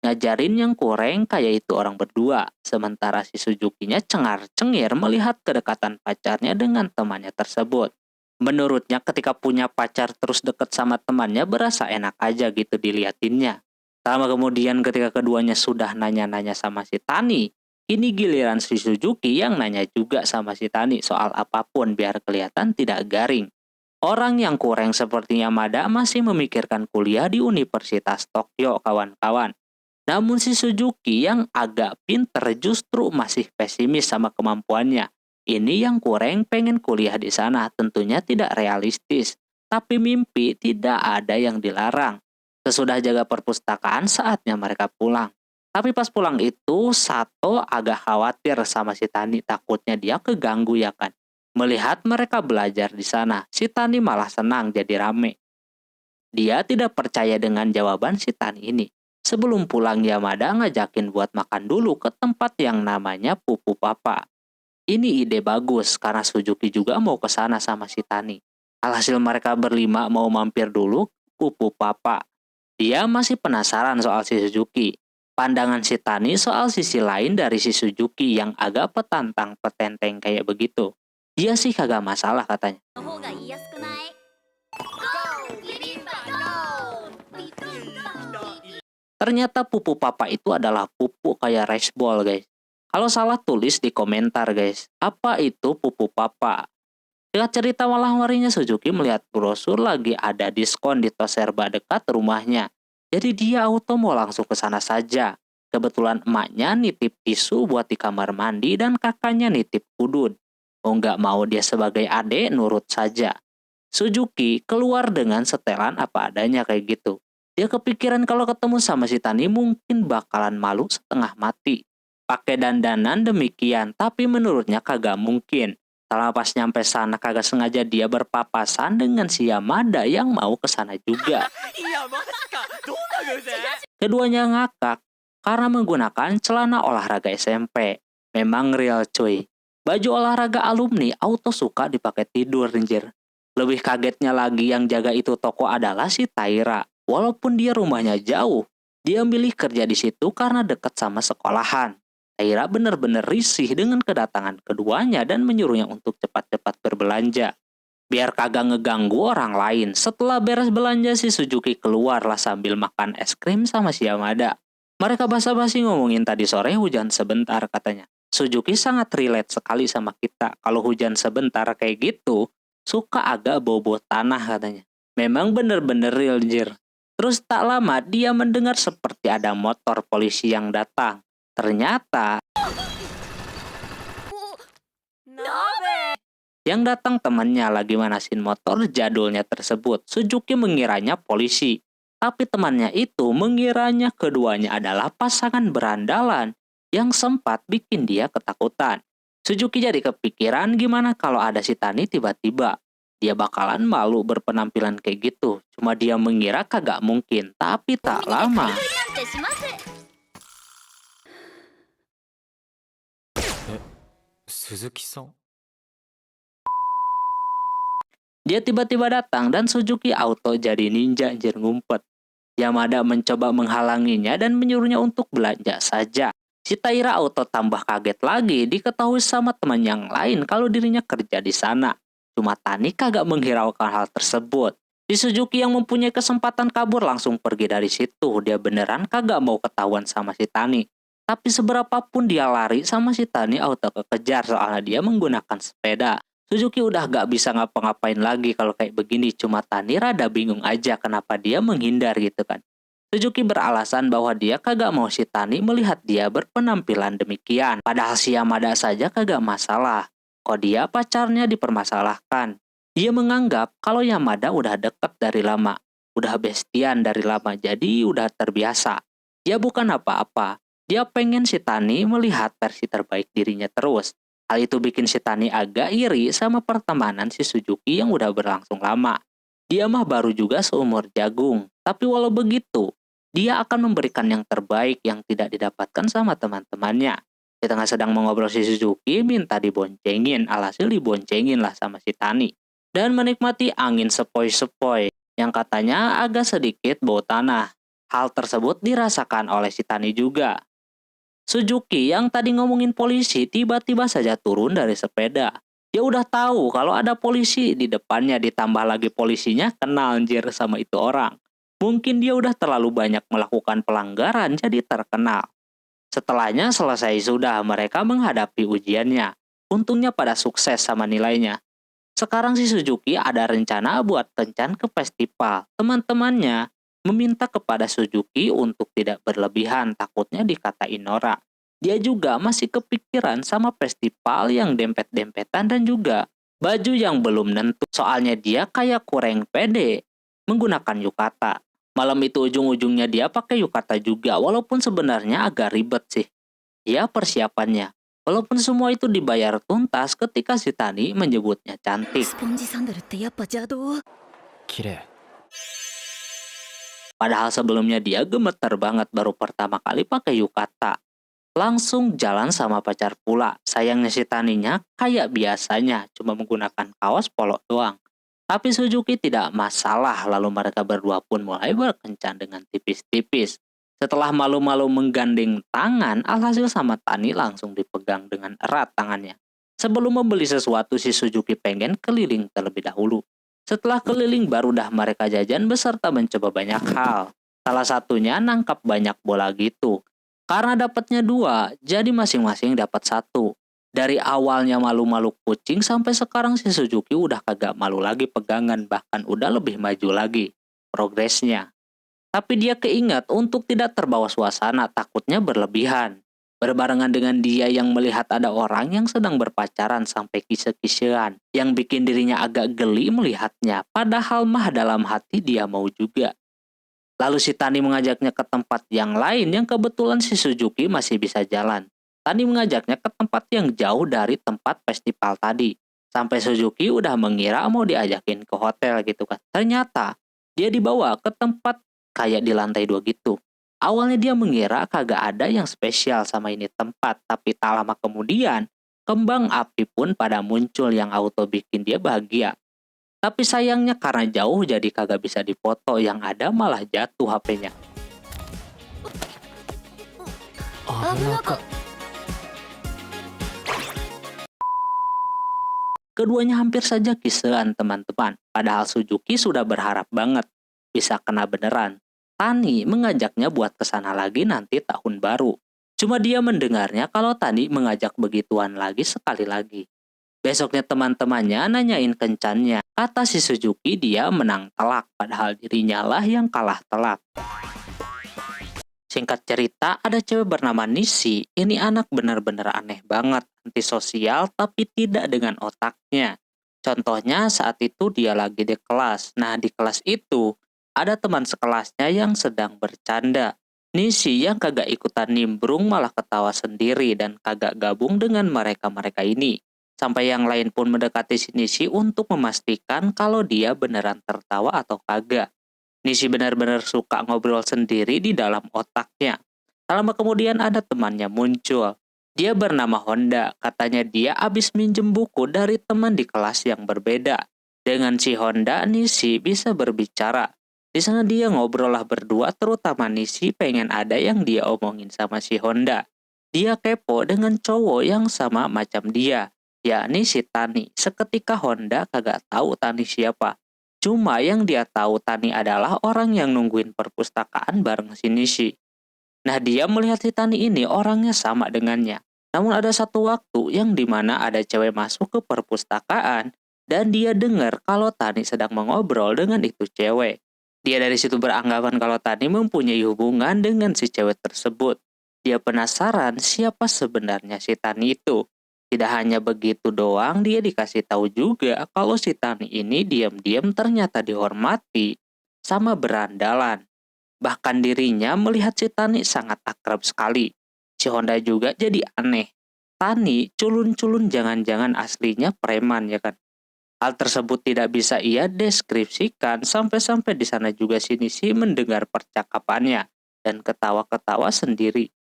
ngajarin yang kurang kayak itu orang berdua. Sementara si Suzuki-nya cengar-cengir melihat kedekatan pacarnya dengan temannya tersebut. Menurutnya ketika punya pacar terus deket sama temannya berasa enak aja gitu diliatinnya. Lama kemudian ketika keduanya sudah nanya-nanya sama si Tani, ini giliran si Suzuki yang nanya juga sama si Tani soal apapun biar kelihatan tidak garing. Orang yang kurang seperti Yamada masih memikirkan kuliah di Universitas Tokyo kawan-kawan. Namun si Suzuki yang agak pinter justru masih pesimis sama kemampuannya. Ini yang kurang pengen kuliah di sana tentunya tidak realistis. Tapi mimpi tidak ada yang dilarang. Sesudah jaga perpustakaan saatnya mereka pulang. Tapi pas pulang itu Sato agak khawatir sama si Tani, takutnya dia keganggu ya kan. Melihat mereka belajar di sana, si Tani malah senang jadi rame. Dia tidak percaya dengan jawaban si Tani ini. Sebelum pulang Yamada ngajakin buat makan dulu ke tempat yang namanya Pupu Papa. Ini ide bagus karena Suzuki juga mau ke sana sama si Tani. Alhasil mereka berlima mau mampir dulu ke Pupu Papa. Dia masih penasaran soal si Suzuki. Pandangan si Tani soal sisi lain dari si Suzuki yang agak petantang petenteng kayak begitu. Dia sih kagak masalah katanya. の方が言いやすくない？ Ternyata Pupu Papa itu adalah pupuk kayak rice ball guys. Kalau salah tulis di komentar guys. Apa itu Pupu Papa? Lihat cerita malah-warinya Suzuki melihat brosur lagi ada diskon di tos serba dekat rumahnya. Jadi dia auto mau langsung ke sana saja. Kebetulan emaknya nitip tisu buat di kamar mandi dan kakaknya nitip kudun. Oh nggak mau dia sebagai adik nurut saja. Suzuki keluar dengan setelan apa adanya kayak gitu. Dia kepikiran kalau ketemu sama si Tani mungkin bakalan malu setengah mati. Pakai dandanan demikian, tapi menurutnya kagak mungkin. Setelah pas nyampe sana kagak sengaja dia berpapasan dengan si Yamada yang mau ke sana juga. Keduanya ngakak karena menggunakan celana olahraga SMP. Memang real cuy. Baju olahraga alumni auto suka dipakai tidur anjir. Lebih kagetnya lagi yang jaga itu toko adalah si Taira. Walaupun dia rumahnya jauh, dia milih kerja di situ karena dekat sama sekolahan. Taira benar-benar risih dengan kedatangan keduanya dan menyuruhnya untuk cepat-cepat berbelanja. Biar kagak ngeganggu orang lain, setelah beres belanja si Suzuki keluarlah sambil makan es krim sama si Yamada. Mereka basa-basi ngomongin tadi sore hujan sebentar katanya. Suzuki sangat relate sekali sama kita. Kalau hujan sebentar kayak gitu, suka agak bobo tanah katanya. Memang bener-bener real jir. Terus tak lama dia mendengar seperti ada motor polisi yang datang. Ternyata yang datang temannya lagi manasin motor jadulnya tersebut. Suzuki mengiranya polisi. Tapi temannya itu mengiranya keduanya adalah pasangan berandalan yang sempat bikin dia ketakutan. Suzuki jadi kepikiran gimana kalau ada si Tani tiba-tiba. Dia bakalan malu berpenampilan kayak gitu. Cuma dia mengira kagak mungkin. Tapi tak lama. Suzuki-san? Dia tiba-tiba datang dan Suzuki auto jadi ninja anjir ngumpet. Yamada mencoba menghalanginya dan menyuruhnya untuk belanja saja. Si Taira auto tambah kaget lagi diketahui sama teman yang lain kalau dirinya kerja di sana. Cuma Tani kagak menghiraukan hal tersebut. Si Suzuki yang mempunyai kesempatan kabur langsung pergi dari situ. Dia beneran kagak mau ketahuan sama si Tani. Tapi seberapapun dia lari sama si Tani auto kekejar soalnya dia menggunakan sepeda. Suzuki udah gak bisa ngapa-ngapain lagi kalau kayak begini. Cuma Tani rada bingung aja kenapa dia menghindar gitu kan. Suzuki beralasan bahwa dia kagak mau si Tani melihat dia berpenampilan demikian. Padahal si Yamada saja kagak masalah. Kok dia pacarnya dipermasalahkan? Dia menganggap kalau Yamada udah deket dari lama. Udah bestian dari lama jadi udah terbiasa. Dia bukan apa-apa. Dia pengen si Tani melihat versi terbaik dirinya terus. Hal itu bikin si Tani agak iri sama pertemanan si Suzuki yang udah berlangsung lama. Dia mah baru juga seumur jagung. Tapi walau begitu, dia akan memberikan yang terbaik yang tidak didapatkan sama teman-temannya. Di tengah sedang mengobrol si Suzuki minta diboncengin, alhasil diboncengin lah sama si Tani. Dan menikmati angin sepoi-sepoi yang katanya agak sedikit bau tanah. Hal tersebut dirasakan oleh si Tani juga. Suzuki yang tadi ngomongin polisi tiba-tiba saja turun dari sepeda. Dia udah tahu kalau ada polisi di depannya, ditambah lagi polisinya kenal anjir sama itu orang. Mungkin dia udah terlalu banyak melakukan pelanggaran jadi terkenal. Setelahnya selesai sudah mereka menghadapi ujiannya. Untungnya pada sukses sama nilainya. Sekarang si Suzuki ada rencana buat kencan ke festival. Teman-temannya meminta kepada Suzuki untuk tidak berlebihan, takutnya dikatain norak. Dia juga masih kepikiran sama festival yang dempet-dempetan dan juga baju yang belum nentu. Soalnya dia kayak kurang pede menggunakan yukata. Malam itu ujung-ujungnya dia pakai yukata juga, walaupun sebenarnya agak ribet sih. Ya persiapannya. Walaupun semua itu dibayar tuntas ketika si Tani menyebutnya cantik. スポンジサンダルってやっぱ邪道。綺麗。 Padahal sebelumnya dia gemeter banget baru pertama kali pakai yukata. Langsung jalan sama pacar pula. Sayangnya si Taninya kayak biasanya cuma menggunakan kaos polo doang. Tapi Suzuki tidak masalah, lalu mereka berdua pun mulai berkencan dengan tipis-tipis. Setelah malu-malu menggandeng tangan, alhasil sama Tani langsung dipegang dengan erat tangannya. Sebelum membeli sesuatu, si Suzuki pengen keliling terlebih dahulu. Setelah keliling baru dah mereka jajan beserta mencoba banyak hal. Salah satunya nangkap banyak bola gitu. Karena dapatnya 2, jadi masing-masing dapat 1. Dari awalnya malu-malu kucing sampai sekarang si Suzuki udah kagak malu lagi pegangan, bahkan udah lebih maju lagi progresnya. Tapi dia keingat untuk tidak terbawa suasana, takutnya berlebihan. Berbarengan dengan dia yang melihat ada orang yang sedang berpacaran sampai kise-kisean, yang bikin dirinya agak geli melihatnya, padahal mah dalam hati dia mau juga. Lalu si Tani mengajaknya ke tempat yang lain yang kebetulan si Suzuki masih bisa jalan. Tani mengajaknya ke tempat yang jauh dari tempat festival tadi. Sampai Suzuki udah mengira mau diajakin ke hotel gitu kan. Ternyata dia dibawa ke tempat kayak di lantai 2 gitu. Awalnya dia mengira kagak ada yang spesial sama ini tempat, tapi tak lama kemudian kembang api pun pada muncul yang auto bikin dia bahagia. Tapi sayangnya karena jauh jadi kagak bisa dipoto, yang ada malah jatuh HP-nya. 危なかっ Keduanya hampir saja kisean teman-teman, padahal Suzuki sudah berharap banget bisa kena beneran. Tani mengajaknya buat kesana lagi nanti tahun baru. Cuma dia mendengarnya kalau Tani mengajak begituan lagi sekali lagi. Besoknya teman-temannya nanyain kencannya. Kata si Suzuki dia menang telak, padahal dirinya lah yang kalah telak. Singkat cerita, ada cewek bernama Nishi. Ini anak benar-benar aneh banget, antisosial tapi tidak dengan otaknya. Contohnya saat itu dia lagi di kelas. Nah di kelas itu ada teman sekelasnya yang sedang bercanda. Nishi yang kagak ikutan nimbrung malah ketawa sendiri dan kagak gabung dengan mereka-mereka ini. Sampai yang lain pun mendekati si Nishi untuk memastikan kalau dia beneran tertawa atau kagak. Nishi benar-benar suka ngobrol sendiri di dalam otaknya. Tak lama kemudian ada temannya muncul. Dia bernama Honda. Katanya dia abis minjem buku dari teman di kelas yang berbeda. Dengan si Honda, Nishi bisa berbicara. Di sana dia ngobrol lah berdua, terutama Nishi pengen ada yang dia omongin sama si Honda. Dia kepo dengan cowok yang sama macam dia, yakni si Tani. Seketika Honda kagak tahu Tani siapa. Cuma yang dia tahu Tani adalah orang yang nungguin perpustakaan bareng si Nishi. Nah dia melihat si Tani ini orangnya sama dengannya. Namun ada satu waktu yang dimana ada cewek masuk ke perpustakaan dan dia dengar kalau Tani sedang mengobrol dengan itu cewek. Dia dari situ beranggapan kalau Tani mempunyai hubungan dengan si cewek tersebut. Dia penasaran siapa sebenarnya si Tani itu. Tidak hanya begitu doang, dia dikasih tahu juga kalau si Tani ini diam-diam ternyata dihormati sama berandalan. Bahkan dirinya melihat si Tani sangat akrab sekali. Si Honda juga jadi aneh. Tani culun-culun jangan-jangan aslinya preman ya kan. Hal tersebut tidak bisa ia deskripsikan sampai-sampai di sana juga si Nishi mendengar percakapannya dan ketawa-ketawa sendiri.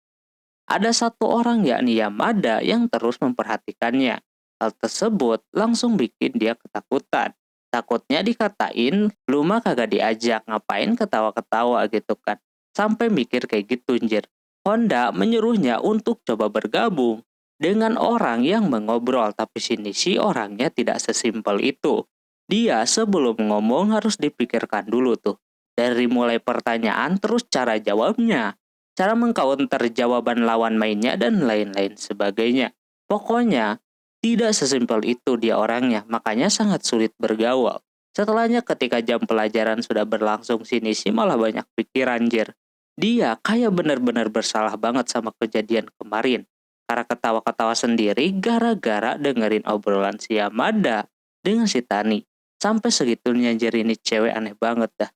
Ada satu orang yakni Yamada yang terus memperhatikannya. Hal tersebut langsung bikin dia ketakutan. Takutnya dikatain, lu mah kagak diajak, ngapain ketawa-ketawa gitu kan. sampai mikir kayak gitu anjir. Honda menyuruhnya untuk coba bergabung dengan orang yang mengobrol, tapi si orangnya tidak sesimpel itu. Dia sebelum ngomong harus dipikirkan dulu tuh. Dari mulai pertanyaan terus cara jawabnya, cara mengcounter jawaban lawan mainnya dan lain-lain sebagainya. Pokoknya tidak sesimpel itu dia orangnya, makanya sangat sulit bergaul. Setelahnya ketika jam pelajaran sudah berlangsung si malah banyak pikiran anjir. Dia kayak benar-benar bersalah banget sama kejadian kemarin. Karena ketawa-ketawa sendiri gara-gara dengerin obrolan si Yamada dengan si Tani. Sampai segitunya anjir, ini cewek aneh banget dah.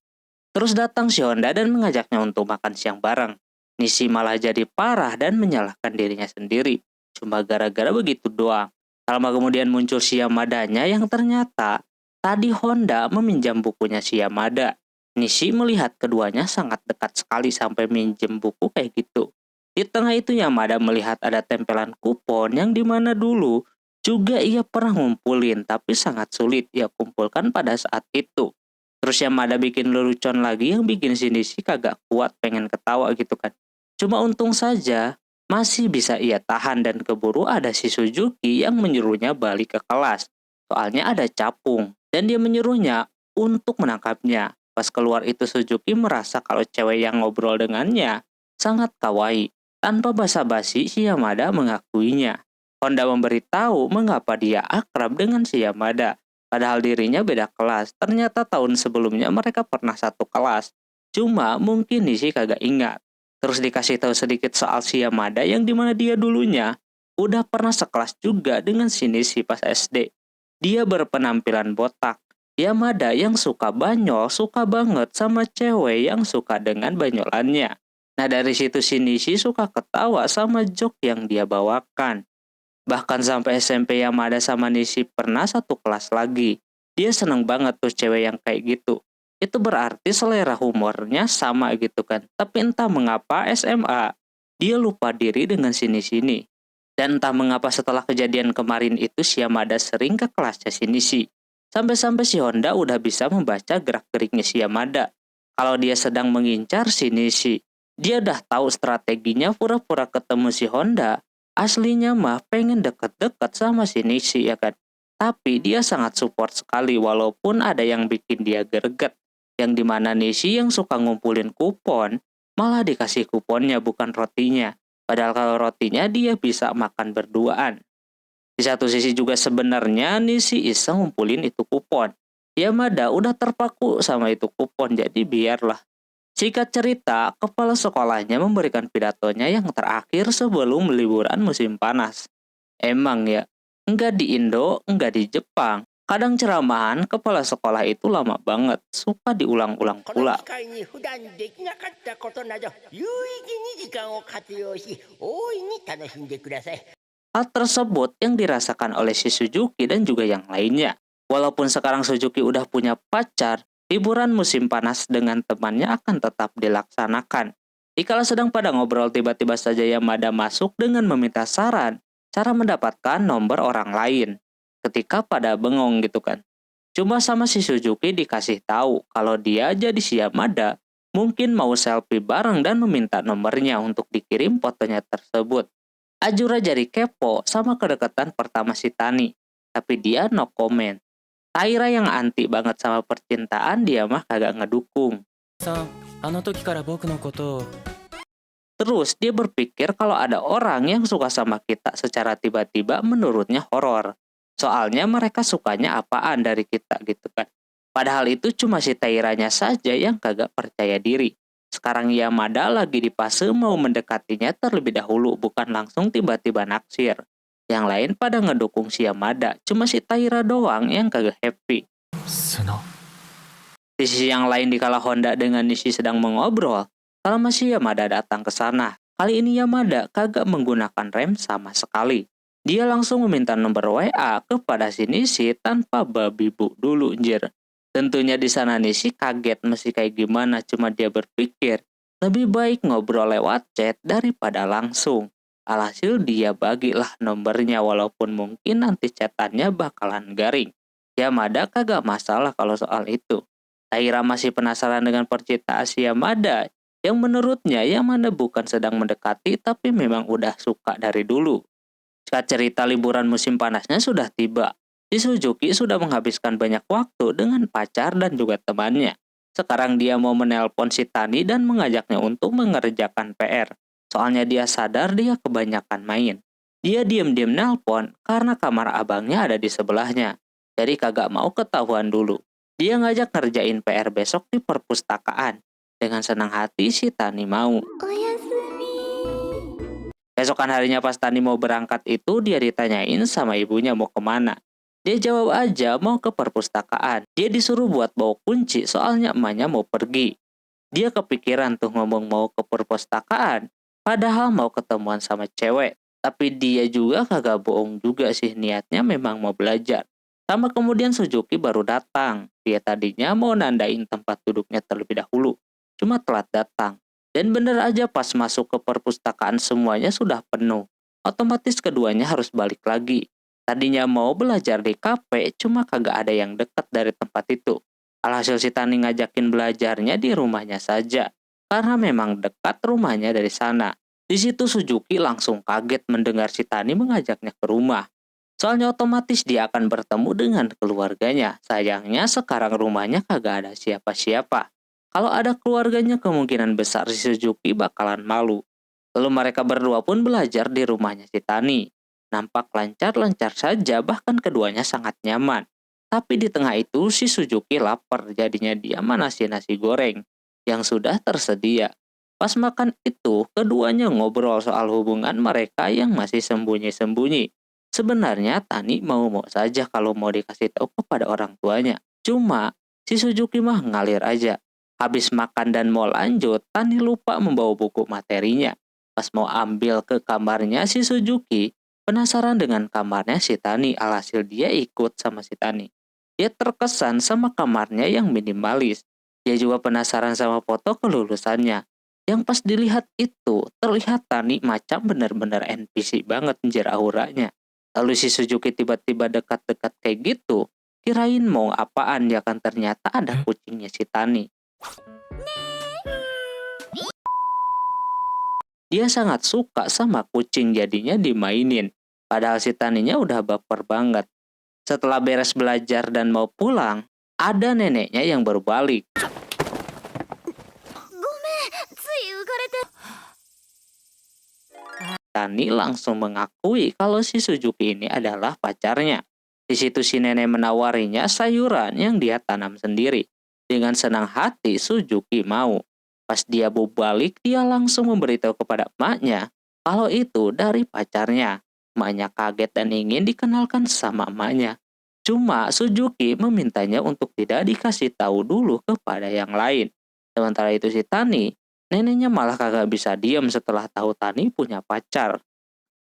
Terus datang si Honda dan mengajaknya untuk makan siang bareng. Nishi malah jadi parah dan menyalahkan dirinya sendiri. Cuma gara-gara begitu doang. Lama kemudian muncul si Yamadanya yang ternyata tadi Honda meminjam bukunya si Yamada. Nishi melihat keduanya sangat dekat sekali sampai minjem buku kayak gitu. Di tengah itu Yamada melihat ada tempelan kupon yang dimana dulu juga ia pernah ngumpulin tapi sangat sulit ia kumpulkan pada saat itu. Terus Yamada bikin lelucon lagi yang bikin si Nishi kagak kuat pengen ketawa gitu kan. Cuma untung saja masih bisa ia tahan dan keburu ada si Suzuki yang menyuruhnya balik ke kelas. Soalnya ada capung dan dia menyuruhnya untuk menangkapnya. Pas keluar itu Suzuki merasa kalau cewek yang ngobrol dengannya sangat kawaii. Tanpa basa-basi si Yamada mengakuinya. Honda memberitahu mengapa dia akrab dengan si Yamada. Padahal dirinya beda kelas. Ternyata tahun sebelumnya mereka pernah satu kelas. Cuma mungkin Nishi kagak ingat. Terus dikasih tahu sedikit soal si Yamada yang dimana dia dulunya udah pernah sekelas juga dengan si Nishi pas SD. Dia berpenampilan botak. Yamada yang suka banyol suka banget sama cewek yang suka dengan banyolannya. Nah dari situ si Nishi suka ketawa sama joke yang dia bawakan. Bahkan sampai SMP Yamada sama Nishi pernah satu kelas lagi. Dia seneng banget tuh cewek yang kayak gitu. Itu berarti selera humornya sama gitu kan. Tapi entah mengapa SMA dia lupa diri dengan sini-sini. Dan entah mengapa setelah kejadian kemarin itu si Yamada sering ke kelasnya si Nishi. Sampai-sampai si Honda udah bisa membaca gerak-geriknya si Yamada. Kalau dia sedang mengincar si Nishi. Dia udah tahu strateginya pura-pura ketemu si Honda. Aslinya mah pengen deket-deket sama si Nishi ya kan. Tapi dia sangat support sekali walaupun ada yang bikin dia greget. Yang dimana Nishi yang suka ngumpulin kupon, malah dikasih kuponnya bukan rotinya. Padahal kalau rotinya dia bisa makan berduaan. Di satu sisi juga sebenarnya Nishi iseng ngumpulin itu kupon. Yamada udah terpaku sama itu kupon jadi biarlah. Singkat cerita, kepala sekolahnya memberikan pidatonya yang terakhir sebelum liburan musim panas. Emang ya, enggak di Indo, enggak di Jepang. Kadang ceramahan kepala sekolah itu lama banget, suka diulang-ulang この pula. 機会に普段できなかったことなど有意義に時間を活用し大いに楽しんでください。 Hal tersebut yang dirasakan oleh si Suzuki dan juga yang lainnya. Walaupun sekarang Suzuki udah punya pacar, liburan musim panas dengan temannya akan tetap dilaksanakan. Dikala sedang pada ngobrol tiba-tiba saja Yamada masuk dengan meminta saran cara mendapatkan nomor orang lain. Ketika pada bengong gitu kan. Cuma sama si Suzuki dikasih tahu kalau dia jadi si Yamada mungkin mau selfie bareng dan meminta nomornya untuk dikirim fotonya tersebut. Ajura jadi kepo sama kedekatan pertama si Tani, tapi dia no comment. Taira yang anti banget sama percintaan dia mah kagak ngedukung. さん、あの時から僕のことを Terus dia berpikir kalau ada orang yang suka sama kita secara tiba-tiba menurutnya horor. Soalnya mereka sukanya apaan dari kita gitu kan. Padahal itu cuma si Tairanya saja yang kagak percaya diri. Sekarang Yamada lagi di fase mau mendekatinya terlebih dahulu, bukan langsung tiba-tiba naksir. Yang lain pada ngedukung si Yamada, cuma si Taira doang yang kagak happy. 素の Di sisi yang lain dikala Honda dengan Nishi sedang mengobrol, lama si Yamada datang ke sana. Kali ini Yamada kagak menggunakan rem sama sekali. Dia langsung meminta nomor WA kepada si Nishi tanpa babi bu dulu anjir. Tentunya di sana Nishi kaget mesti kayak gimana, cuma dia berpikir lebih baik ngobrol lewat chat daripada langsung. Alhasil dia bagilah nomornya walaupun mungkin nanti chatannya bakalan garing. Yamada kagak masalah kalau soal itu. Taira masih penasaran dengan percintaan si Yamada. yang menurutnya Yamada bukan sedang mendekati tapi memang udah suka dari dulu. Saat cerita liburan musim panasnya sudah tiba, si Suzuki sudah menghabiskan banyak waktu dengan pacar dan juga temannya. Sekarang dia mau menelpon si Tani dan mengajaknya untuk mengerjakan PR. Soalnya dia sadar dia kebanyakan main. Dia diam-diam nelpon karena kamar abangnya ada di sebelahnya. Jadi kagak mau ketahuan dulu. Dia ngajak ngerjain PR besok di perpustakaan. Dengan senang hati si Tani mau. おやすみ。 Besokan harinya pas Tani mau berangkat itu dia ditanyain sama ibunya mau kemana. Dia jawab aja mau ke perpustakaan. Dia disuruh buat bawa kunci soalnya emaknya mau pergi. Dia kepikiran tuh ngomong mau ke perpustakaan. Padahal mau ketemuan sama cewek. Tapi dia juga kagak bohong juga sih niatnya memang mau belajar. Sama kemudian Suzuki baru datang. Dia tadinya mau nandain tempat duduknya terlebih dahulu. Cuma telat datang. Dan bener aja pas masuk ke perpustakaan semuanya sudah penuh. Otomatis keduanya harus balik lagi. Tadinya mau belajar di kafe, cuma kagak ada yang dekat dari tempat itu. Alhasil si Tani ngajakin belajarnya di rumahnya saja. Karena memang dekat rumahnya dari sana. Di situ Suzuki langsung kaget mendengar si Tani mengajaknya ke rumah. Soalnya otomatis dia akan bertemu dengan keluarganya. Sayangnya sekarang rumahnya kagak ada siapa-siapa. Kalau ada keluarganya kemungkinan besar si Suzuki bakalan malu. Lalu mereka berdua pun belajar di rumahnya si Tani. Nampak lancar-lancar saja bahkan keduanya sangat nyaman. Tapi di tengah itu si Suzuki lapar jadinya dia manasi nasi goreng yang sudah tersedia. Pas makan itu keduanya ngobrol soal hubungan mereka yang masih sembunyi-sembunyi. Sebenarnya Tani mau-mau saja kalau mau dikasih tahu kepada orang tuanya. Cuma si Suzuki mah ngalir aja. Habis makan dan mau lanjut, Tani lupa membawa buku materinya. Pas mau ambil ke kamarnya si Suzuki, penasaran dengan kamarnya si Tani, alhasil dia ikut sama si Tani. Dia terkesan sama kamarnya yang minimalis. Dia juga penasaran sama foto kelulusannya. Yang pas dilihat itu, terlihat Tani macam benar-benar NPC banget anjir auranya. Lalu si Suzuki tiba-tiba dekat-dekat kayak gitu, kirain mau apaan ya kan ternyata ada kucingnya si Tani. Dia sangat suka sama kucing jadinya dimainin. Padahal si Taninya udah baper banget. Setelah beres belajar dan mau pulang, ada neneknya yang baru balik. つい浮かれて。 Tani langsung mengakui kalau si Suzuki ini adalah pacarnya. Di situ si nenek menawarinya sayuran yang dia tanam sendiri. Dengan senang hati Suzuki mau. Pas dia mau balik, dia langsung memberitahu kepada emaknya kalau itu dari pacarnya. Emaknya kaget dan ingin dikenalkan sama emaknya. Cuma Suzuki memintanya untuk tidak dikasih tahu dulu kepada yang lain. Sementara itu si Tani, neneknya malah kagak bisa diam setelah tahu Tani punya pacar.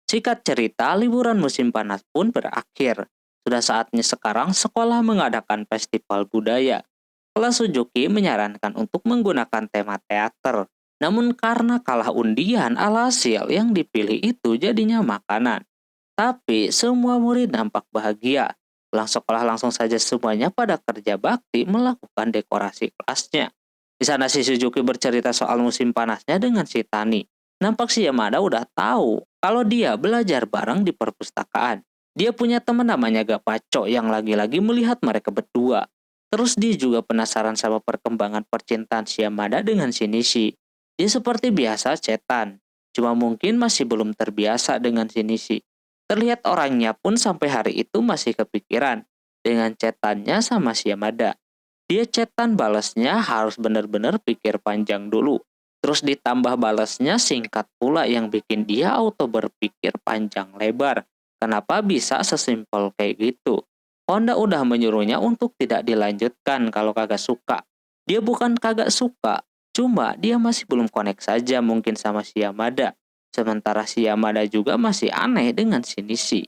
Singkat cerita, liburan musim panas pun berakhir. Sudah saatnya sekarang sekolah mengadakan festival budaya. Kelas Suzuki menyarankan untuk menggunakan tema teater. Namun karena kalah undian, alhasil yang dipilih itu jadinya makanan. Tapi semua murid nampak bahagia. Pulang sekolah langsung saja semuanya pada kerja bakti melakukan dekorasi kelasnya. Di sana si Suzuki bercerita soal musim panasnya dengan si Tani. Nampak si Yamada udah tahu kalau dia belajar bareng di perpustakaan. Dia punya teman namanya Gapaco yang lagi-lagi melihat mereka berdua. Terus dia juga penasaran sama perkembangan percintaan si Yamada dengan si Nishi. Dia seperti biasa cetan, cuma mungkin masih belum terbiasa dengan si Nishi. Terlihat orangnya pun sampai hari itu masih kepikiran dengan cetannya sama si Yamada. Dia cetan balasnya harus benar-benar pikir panjang dulu. Terus ditambah balasnya singkat pula yang bikin dia auto berpikir panjang lebar. Kenapa bisa sesimpel kayak gitu? Honda udah menyuruhnya untuk tidak dilanjutkan kalau kagak suka. Dia bukan kagak suka, cuma dia masih belum connect saja mungkin sama si Yamada. Sementara si Yamada juga masih aneh dengan si Nishi.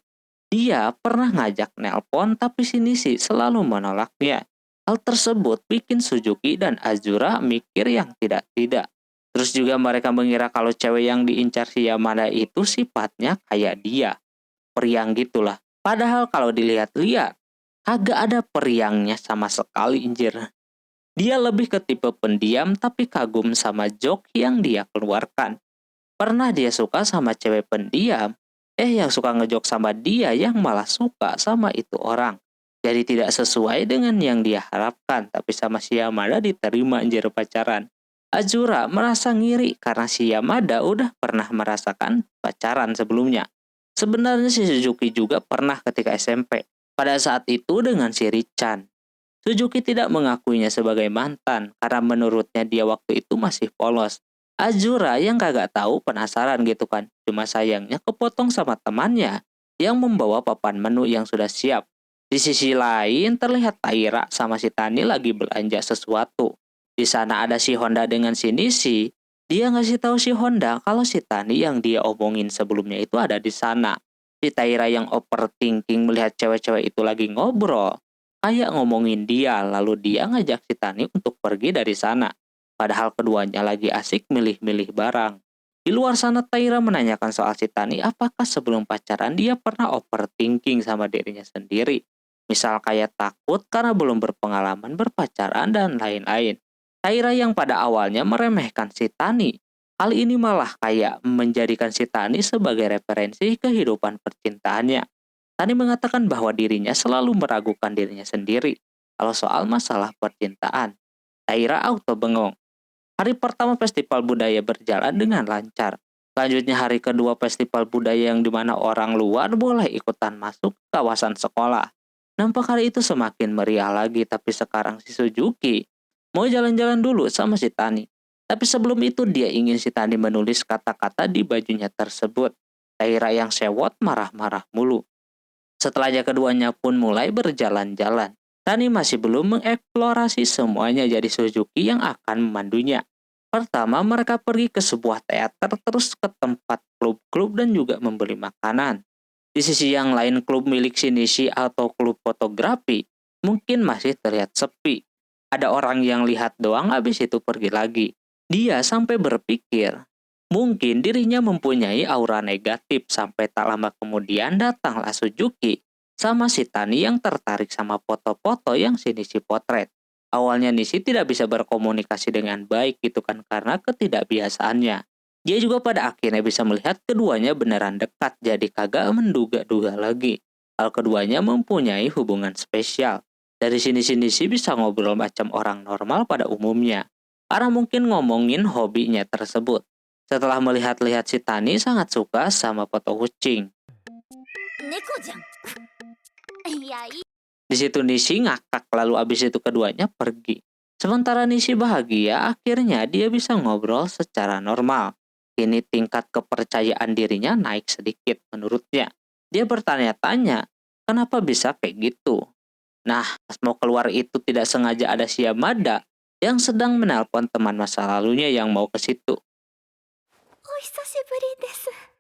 Dia pernah ngajak nelpon tapi si Nishi selalu menolaknya. Hal tersebut bikin Suzuki dan Azura mikir yang tidak-tidak. Terus juga mereka mengira kalau cewek yang diincar si Yamada itu sifatnya kayak dia. Periang gitulah. Padahal kalau dilihat-lihat, kagak ada periangnya sama sekali anjir. Dia lebih ke tipe pendiam tapi kagum sama joke yang dia keluarkan. Pernah dia suka sama cewek pendiam, yang suka ngejok sama dia yang malah suka sama itu orang. Jadi tidak sesuai dengan yang dia harapkan, tapi sama si Yamada diterima anjir pacaran. Azura merasa ngiri karena si Yamada udah pernah merasakan pacaran sebelumnya. Sebenarnya si Suzuki juga pernah ketika SMP. Pada saat itu dengan si Richan. Suzuki tidak mengakuinya sebagai mantan karena menurutnya dia waktu itu masih polos. Azura yang kagak tahu penasaran gitu kan. Cuma sayangnya kepotong sama temannya yang membawa papan menu yang sudah siap. Di sisi lain terlihat Taira sama si Tani lagi belanja sesuatu. Di sana ada si Honda dengan si Nishi. Dia ngasih tahu si Honda kalau si Tani yang dia omongin sebelumnya itu ada di sana. Si Taira yang overthinking melihat cewek-cewek itu lagi ngobrol. Kayak ngomongin dia, lalu dia ngajak si Tani untuk pergi dari sana. Padahal keduanya lagi asik milih-milih barang. Di luar sana Taira menanyakan soal si Tani apakah sebelum pacaran dia pernah overthinking sama dirinya sendiri. Misal kayak takut karena belum berpengalaman berpacaran dan lain-lain. Taira yang pada awalnya meremehkan si Tani, kali ini malah kayak menjadikan si Tani sebagai referensi kehidupan percintaannya. Tani mengatakan bahwa dirinya selalu meragukan dirinya sendiri kalau soal masalah percintaan. Taira auto bengong. Hari pertama festival budaya berjalan dengan lancar. Selanjutnya hari kedua festival budaya yang dimana orang luar boleh ikutan masuk ke kawasan sekolah. Nampak hari itu semakin meriah lagi, tapi sekarang si Suzuki mau jalan-jalan dulu sama si Tani. Tapi sebelum itu dia ingin si Tani menulis kata-kata di bajunya tersebut. Taira yang sewot marah-marah mulu. Setelahnya keduanya pun mulai berjalan-jalan. Tani masih belum mengeksplorasi semuanya, jadi Suzuki yang akan memandunya. Pertama mereka pergi ke sebuah teater, terus ke tempat klub-klub dan juga membeli makanan. Di sisi yang lain klub milik Shinichi atau klub fotografi mungkin masih terlihat sepi. Ada orang yang lihat doang habis itu pergi lagi. Dia sampai berpikir, mungkin dirinya mempunyai aura negatif sampai tak lama kemudian datanglah Suzuki sama si Tani yang tertarik sama foto-foto yang si Nishi potret. Awalnya Nishi tidak bisa berkomunikasi dengan baik gitu kan karena ketidakbiasaannya. Dia juga pada akhirnya bisa melihat keduanya beneran dekat jadi kagak menduga-duga lagi. Hal keduanya mempunyai hubungan spesial. Dari sini Nishi bisa ngobrol macam orang normal pada umumnya. Karena mungkin ngomongin hobinya tersebut. Setelah melihat-lihat si Tani sangat suka sama foto kucing. 猫じゃん。いや、いい。 Di situ Nishi ngakak lalu abis itu keduanya pergi. Sementara Nishi bahagia akhirnya dia bisa ngobrol secara normal. Kini tingkat kepercayaan dirinya naik sedikit menurutnya. Dia bertanya-tanya kenapa bisa kayak gitu. Nah pas mau keluar itu tidak sengaja ada si Yamada yang sedang menelpon teman masa lalunya yang mau ke situ. お久しぶりです。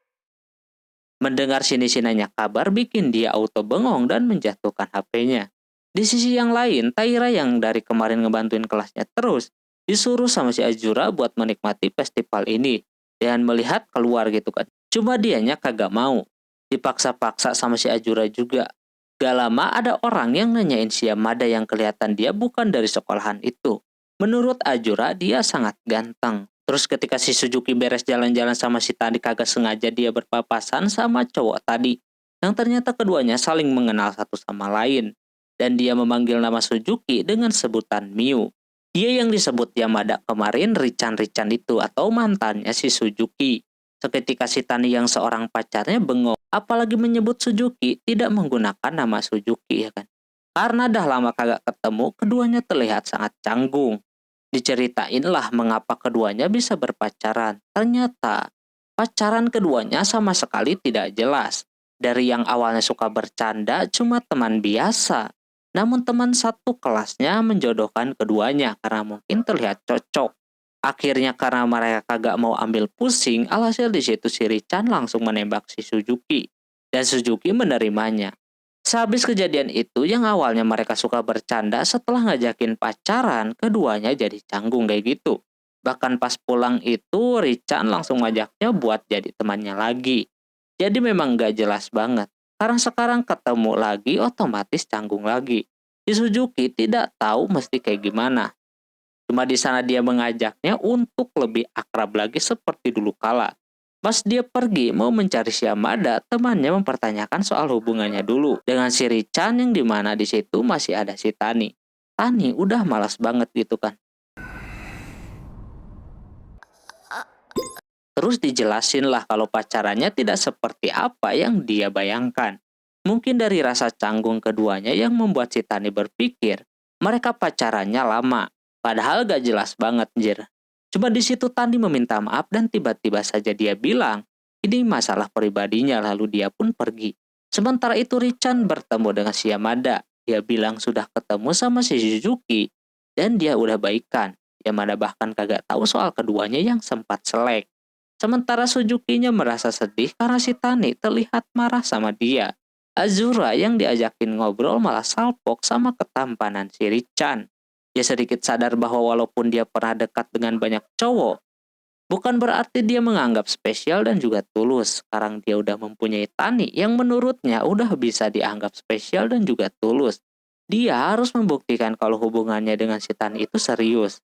Mendengar Shinichi nanya kabar bikin dia auto bengong dan menjatuhkan HP-nya. Di sisi yang lain, Taira yang dari kemarin ngebantuin kelasnya terus disuruh sama si Azura buat menikmati festival ini dan melihat keluar gitu kan. Cuma dianya kagak mau. Dipaksa-paksa sama si Azura juga. Gak lama ada orang yang nanyain si Yamada yang kelihatan dia bukan dari sekolahan itu. Menurut Azura dia sangat ganteng. Terus ketika si Suzuki beres jalan-jalan sama si Tani kagak sengaja dia berpapasan sama cowok tadi. Yang ternyata keduanya saling mengenal satu sama lain. Dan dia memanggil nama Suzuki dengan sebutan Miu. Dia yang disebut Yamada kemarin Richan-Richan itu atau mantannya si Suzuki. Seketika si Tani yang seorang pacarnya bengong. Apalagi menyebut Suzuki tidak menggunakan nama Suzuki ya kan. Karena dah lama kagak ketemu, keduanya terlihat sangat canggung. Diceritainlah mengapa keduanya bisa berpacaran. Ternyata pacaran keduanya sama sekali tidak jelas. Dari yang awalnya suka bercanda cuma teman biasa. Namun teman satu kelasnya menjodohkan keduanya karena mungkin terlihat cocok. Akhirnya karena mereka kagak mau ambil pusing, alhasil di situ si Richan langsung menembak si Suzuki. Dan Suzuki menerimanya. Sehabis kejadian itu yang awalnya mereka suka bercanda setelah ngajakin pacaran, keduanya jadi canggung kayak gitu. Bahkan pas pulang itu Richan langsung ngajaknya buat jadi temannya lagi. Jadi memang gak jelas banget. Karena sekarang ketemu lagi otomatis canggung lagi. Si Suzuki tidak tahu mesti kayak gimana. Cuma di sana dia mengajaknya untuk lebih akrab lagi seperti dulu kala. Pas dia pergi mau mencari si Yamada, temannya mempertanyakan soal hubungannya dulu dengan si Richan yang dimana di situ masih ada si Tani. Tani udah malas banget gitu kan. Terus dijelasin lah kalau pacarannya tidak seperti apa yang dia bayangkan. Mungkin dari rasa canggung keduanya yang membuat si Tani berpikir mereka pacarannya lama. Padahal gak jelas banget anjir. Cuma di situ Tani meminta maaf dan tiba-tiba saja dia bilang ini masalah pribadinya lalu dia pun pergi. Sementara itu Richan bertemu dengan si Yamada. Dia bilang sudah ketemu sama si Suzuki dan dia udah baikan. Yamada bahkan kagak tahu soal keduanya yang sempat selek. Sementara Suzuki-nya merasa sedih karena si Tani terlihat marah sama dia. Azura yang diajakin ngobrol malah salpok sama ketampanan si Richan. Dia sedikit sadar bahwa walaupun dia pernah dekat dengan banyak cowok, bukan berarti dia menganggap spesial dan juga tulus. Sekarang dia udah mempunyai Tani yang menurutnya udah bisa dianggap spesial dan juga tulus. Dia harus membuktikan kalau hubungannya dengan si Tani itu serius.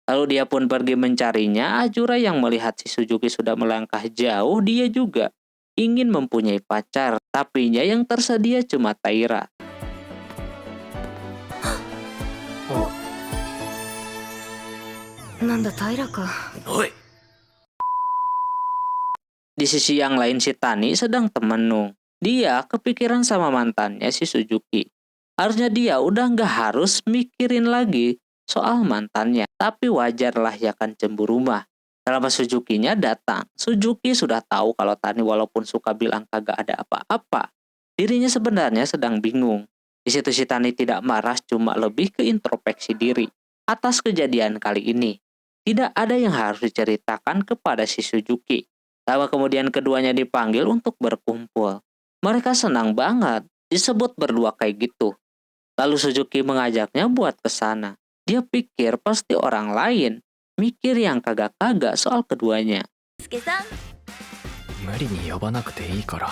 Lalu dia pun pergi mencarinya. Azura yang melihat si Suzuki sudah melangkah jauh, dia juga ingin mempunyai pacar. Tapinya yang tersedia cuma Taira. Nanda Taira ka. Di sisi yang lain si Tani sedang temenung. Dia kepikiran sama mantannya si Suzuki. Harusnya dia udah nggak harus mikirin lagi soal mantannya. Tapi wajarlah ya kan cemburu mah. Selama Suzuki-nya datang, Suzuki sudah tahu kalau Tani walaupun suka bilang kagak ada apa-apa, dirinya sebenarnya sedang bingung. Di situ si Tani tidak marah, cuma lebih ke introspeksi diri atas kejadian kali ini. Tidak ada yang harus diceritakan kepada si Suzuki. Lama kemudian keduanya dipanggil untuk berkumpul. Mereka senang banget disebut berdua kayak gitu. Lalu Suzuki mengajaknya buat ke sana. Dia pikir pasti orang lain mikir yang kagak-kagak soal keduanya. 助さん。無理に呼ばなくていいから。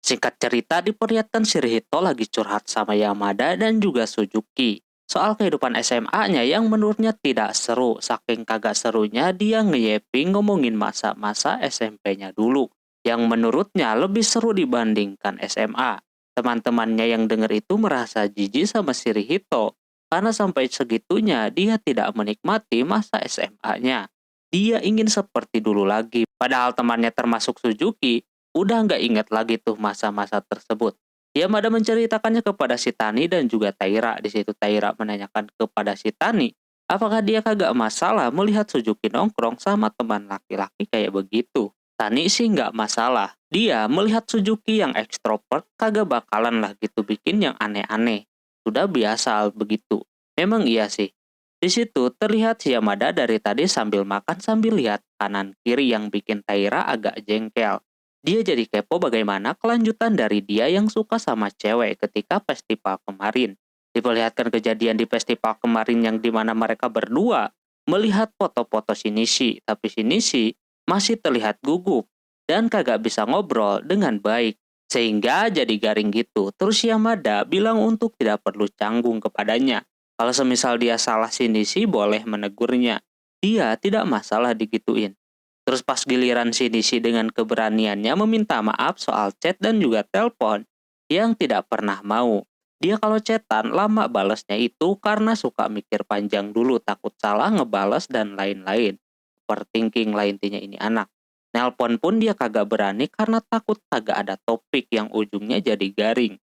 Singkat cerita, diperlihatkan Shirihito lagi curhat sama Yamada dan juga Suzuki soal kehidupan SMA-nya yang menurutnya tidak seru. Saking kagak serunya dia ngeyeping ngomongin masa-masa SMP-nya dulu yang menurutnya lebih seru dibandingkan SMA. Teman-temannya yang denger itu merasa jijik sama Shirihito karena sampai segitunya dia tidak menikmati masa SMA-nya. Dia ingin seperti dulu lagi. Padahal temannya termasuk Suzuki udah nggak inget lagi tuh masa-masa tersebut. Yamada menceritakannya kepada si Tani dan juga Taira. Di situ Taira menanyakan kepada si Tani, apakah dia kagak masalah melihat Suzuki nongkrong sama teman laki-laki kayak begitu. Tani sih nggak masalah. Dia melihat Suzuki yang ekstrovert kagak bakalan lah gitu bikin yang aneh-aneh. Sudah biasa begitu. Memang iya sih. Di situ terlihat si Yamada dari tadi sambil makan sambil lihat kanan kiri yang bikin Taira agak jengkel. Dia jadi kepo bagaimana kelanjutan dari dia yang suka sama cewek ketika festival kemarin. Diperlihatkan kejadian di festival kemarin yang dimana mereka berdua melihat foto-foto Shinichi, tapi Shinichi masih terlihat gugup dan kagak bisa ngobrol dengan baik. Sehingga jadi garing gitu. Terus Yamada bilang untuk tidak perlu canggung kepadanya. Kalau semisal dia salah Shinichi boleh menegurnya. Dia tidak masalah digituin. Terus pas giliran Shinichi dengan keberaniannya meminta maaf soal chat dan juga telepon yang tidak pernah mau. Dia kalau chatan lama balasnya itu karena suka mikir panjang dulu, takut salah ngebales dan lain-lain. Overthinking lah intinya ini anak. Nelpon pun dia kagak berani karena takut kagak ada topik yang ujungnya jadi garing.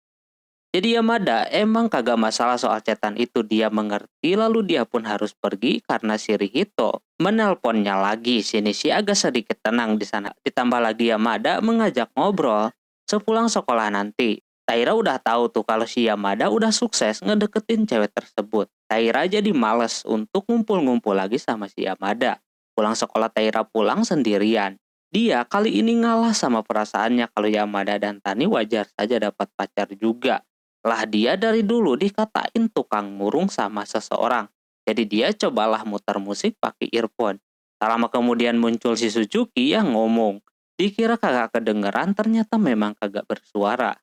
Jadi Yamada emang kagak masalah soal chatan itu, dia mengerti. Lalu dia pun harus pergi karena Shirihito menelponnya lagi. Shinichi agak sedikit tenang di sana. Ditambah lagi Yamada mengajak ngobrol sepulang sekolah nanti. Taira udah tahu tuh kalau si Yamada udah sukses ngedeketin cewek tersebut. Taira jadi males untuk ngumpul-ngumpul lagi sama si Yamada. Pulang sekolah Taira pulang sendirian. Dia kali ini ngalah sama perasaannya kalau Yamada dan Tani wajar saja dapat pacar juga. Lah dia dari dulu dikatain tukang murung sama seseorang. Jadi dia cobalah muter musik pakai earphone. Tak lama kemudian muncul si Suzuki yang ngomong. Dikira kagak kedengeran, ternyata memang kagak bersuara.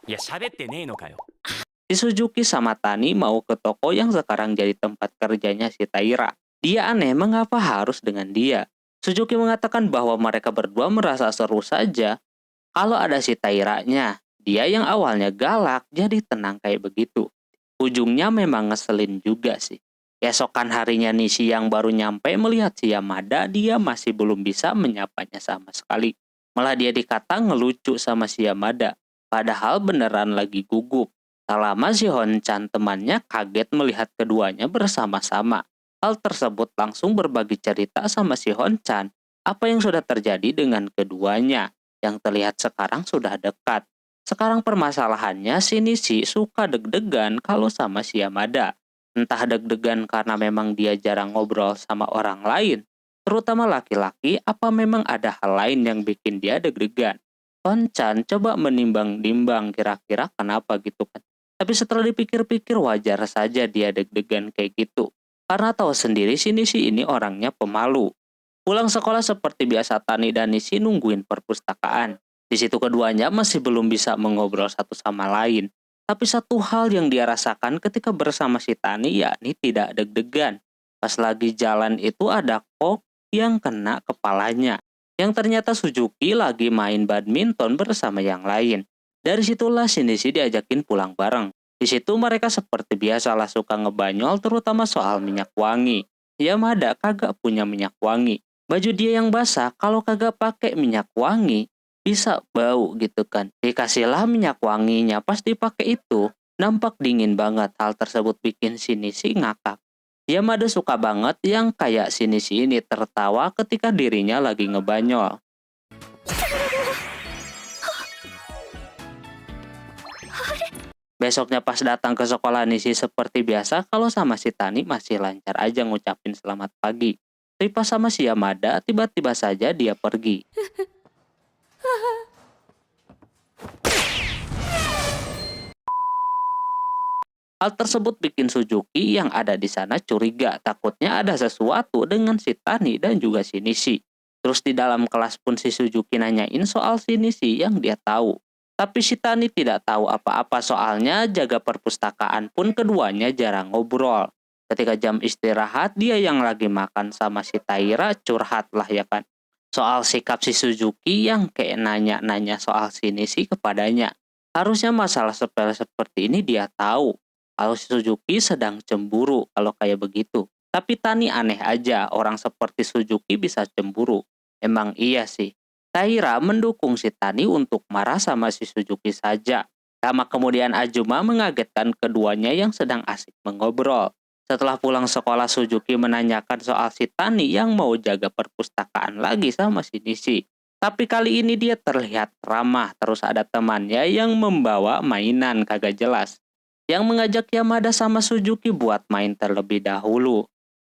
いや、喋ってねえのかよ。 Si Suzuki sama Tani mau ke toko yang sekarang jadi tempat kerjanya si Taira. Dia aneh mengapa harus dengan dia. Suzuki mengatakan bahwa mereka berdua merasa seru saja kalau ada si Tairanya. Dia yang awalnya galak jadi tenang kayak begitu. Ujungnya memang ngeselin juga sih. Keesokan harinya Nishi yang baru nyampe melihat si Yamada, dia masih belum bisa menyapanya sama sekali. Malah dia dikata ngelucu sama si Yamada. Padahal beneran lagi gugup. Tak lama si Hon-chan temannya kaget melihat keduanya bersama-sama. Hal tersebut langsung berbagi cerita sama si Hon-chan apa yang sudah terjadi dengan keduanya, yang terlihat sekarang sudah dekat. Sekarang permasalahannya si Nishi suka deg-degan kalau sama si Yamada. Entah deg-degan karena memang dia jarang ngobrol sama orang lain, terutama laki-laki, apa memang ada hal lain yang bikin dia deg-degan. Hon-chan coba menimbang-nimbang kira-kira kenapa gitu kan. Tapi setelah dipikir-pikir wajar saja dia deg-degan kayak gitu. Karena tahu sendiri si Nishi ini orangnya pemalu. Pulang sekolah seperti biasa Tani dan Nishi nungguin perpustakaan. Di situ keduanya masih belum bisa mengobrol satu sama lain. Tapi satu hal yang dia rasakan ketika bersama si Tani yakni tidak deg-degan. Pas lagi jalan itu ada kok yang kena kepalanya. Yang ternyata Suzuki lagi main badminton bersama yang lain. Dari situlah si Nishi diajakin pulang bareng. Di situ mereka seperti biasalah suka ngebanyol terutama soal minyak wangi. Yamada kagak punya minyak wangi. Baju dia yang basah kalau kagak pakai minyak wangi bisa bau gitu kan. Dikasihlah minyak wanginya pas dipakai itu nampak dingin banget. Hal tersebut bikin si Nishi ngakak. Yamada suka banget yang kayak si Nishi ini tertawa ketika dirinya lagi ngebanyol. Besoknya pas datang ke sekolah Nishi seperti biasa kalau sama si Tani masih lancar aja ngucapin selamat pagi. Tapi pas sama si Yamada tiba-tiba saja dia pergi. Hal tersebut bikin Suzuki yang ada di sana curiga, takutnya ada sesuatu dengan si Tani dan juga si Nishi. Terus di dalam kelas pun si Suzuki nanyain soal si Nishi yang dia tahu. Tapi si Tani tidak tahu apa-apa soalnya jaga perpustakaan pun keduanya jarang ngobrol. Ketika jam istirahat dia yang lagi makan sama si Taira curhat lah ya kan. Soal sikap si Suzuki yang kayak nanya-nanya soal si Nishi kepadanya. Harusnya masalah sepele seperti ini dia tahu. Kalau si Suzuki sedang cemburu kalau kayak begitu. Tapi Tani aneh aja orang seperti Suzuki bisa cemburu. Emang iya sih. Taira mendukung si Tani untuk marah sama si Suzuki saja. Lama kemudian Azuma mengagetkan keduanya yang sedang asik mengobrol. Setelah pulang sekolah Suzuki menanyakan soal si Tani yang mau jaga perpustakaan lagi sama si Nishi. Tapi kali ini dia terlihat ramah, terus ada temannya yang membawa mainan kagak jelas. Yang mengajak Yamada sama Suzuki buat main terlebih dahulu.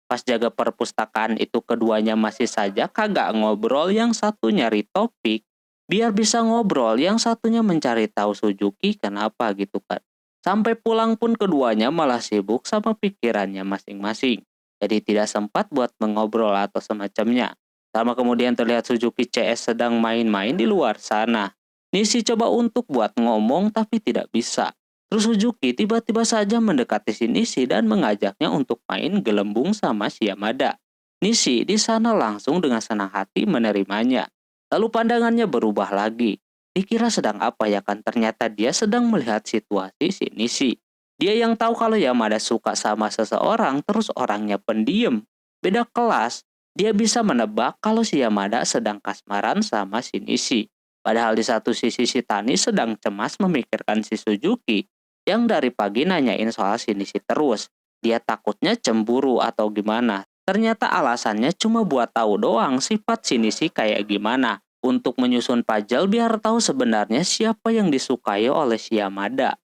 Pas jaga perpustakaan itu keduanya masih saja kagak ngobrol, yang satu nyari topik biar bisa ngobrol, yang satunya mencari tahu Suzuki kenapa gitu kan. Sampai pulang pun keduanya malah sibuk sama pikirannya masing-masing. Jadi tidak sempat buat mengobrol atau semacamnya. Lama kemudian terlihat Suzuki CS sedang main-main di luar sana. Nishi coba untuk buat ngomong tapi tidak bisa. Terus Suzuki tiba-tiba saja mendekati si Nishi dan mengajaknya untuk main gelembung sama si Yamada. Nishi di sana langsung dengan senang hati menerimanya. Lalu pandangannya berubah lagi. Dikira sedang apa ya kan, ternyata dia sedang melihat situasi si Nishi. Dia yang tahu kalau Yamada suka sama seseorang terus orangnya pendiam. Beda kelas, dia bisa menebak kalau si Yamada sedang kasmaran sama si Nishi. Padahal di satu sisi si Tani sedang cemas memikirkan si Suzuki yang dari pagi nanyain soal si Nishi terus. Dia takutnya cemburu atau gimana. Ternyata alasannya cuma buat tahu doang sifat si Nishi kayak gimana. Untuk menyusun puzzle biar tahu sebenarnya siapa yang disukai oleh si Yamada.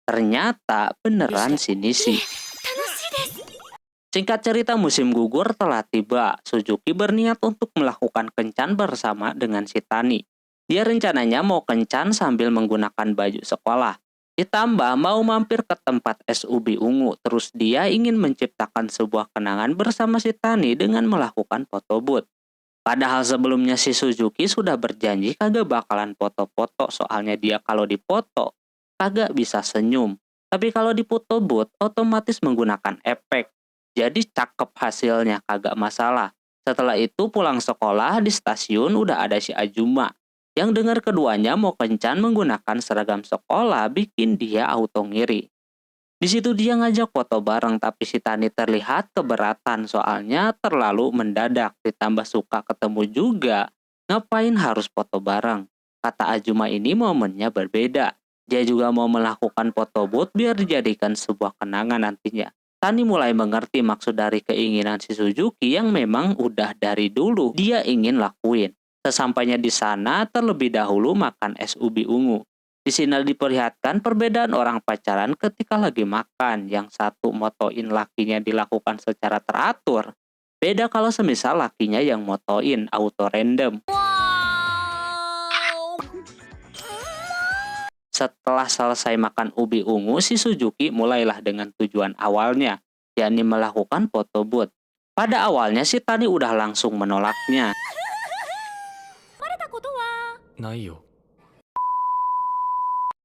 Ternyata beneran si Nishi. Singkat cerita musim gugur telah tiba. Suzuki berniat untuk melakukan kencan bersama dengan si Tani. Dia rencananya mau kencan sambil menggunakan baju sekolah. Ditambah mau mampir ke tempat es ubi ungu. Terus dia ingin menciptakan sebuah kenangan bersama si Tani dengan melakukan foto booth. Padahal sebelumnya si Suzuki sudah berjanji kagak bakalan foto-foto. Soalnya dia kalau dipoto kagak bisa senyum. Tapi kalau di photobooth otomatis menggunakan efek. Jadi cakep hasilnya, kagak masalah. Setelah itu pulang sekolah di stasiun udah ada si Ajuma. Yang dengar keduanya mau kencan menggunakan seragam sekolah bikin dia auto ngiri. Di situ dia ngajak foto bareng tapi si Tani terlihat keberatan soalnya terlalu mendadak ditambah suka ketemu juga. Ngapain harus foto bareng? Kata Ajuma ini momennya berbeda. Dia juga mau melakukan foto booth biar dijadikan sebuah kenangan nantinya. Tani mulai mengerti maksud dari keinginan si Suzuki yang memang udah dari dulu dia ingin lakuin. Sesampainya di sana terlebih dahulu makan es ubi ungu. Di sini diperlihatkan perbedaan orang pacaran ketika lagi makan. Yang satu motoin lakinya dilakukan secara teratur. Beda kalau semisal lakinya yang motoin auto random. Setelah selesai makan ubi ungu, si Suzuki mulailah dengan tujuan awalnya, yakni melakukan foto booth. Pada awalnya si Tani udah langsung menolaknya. バレたことはないよ。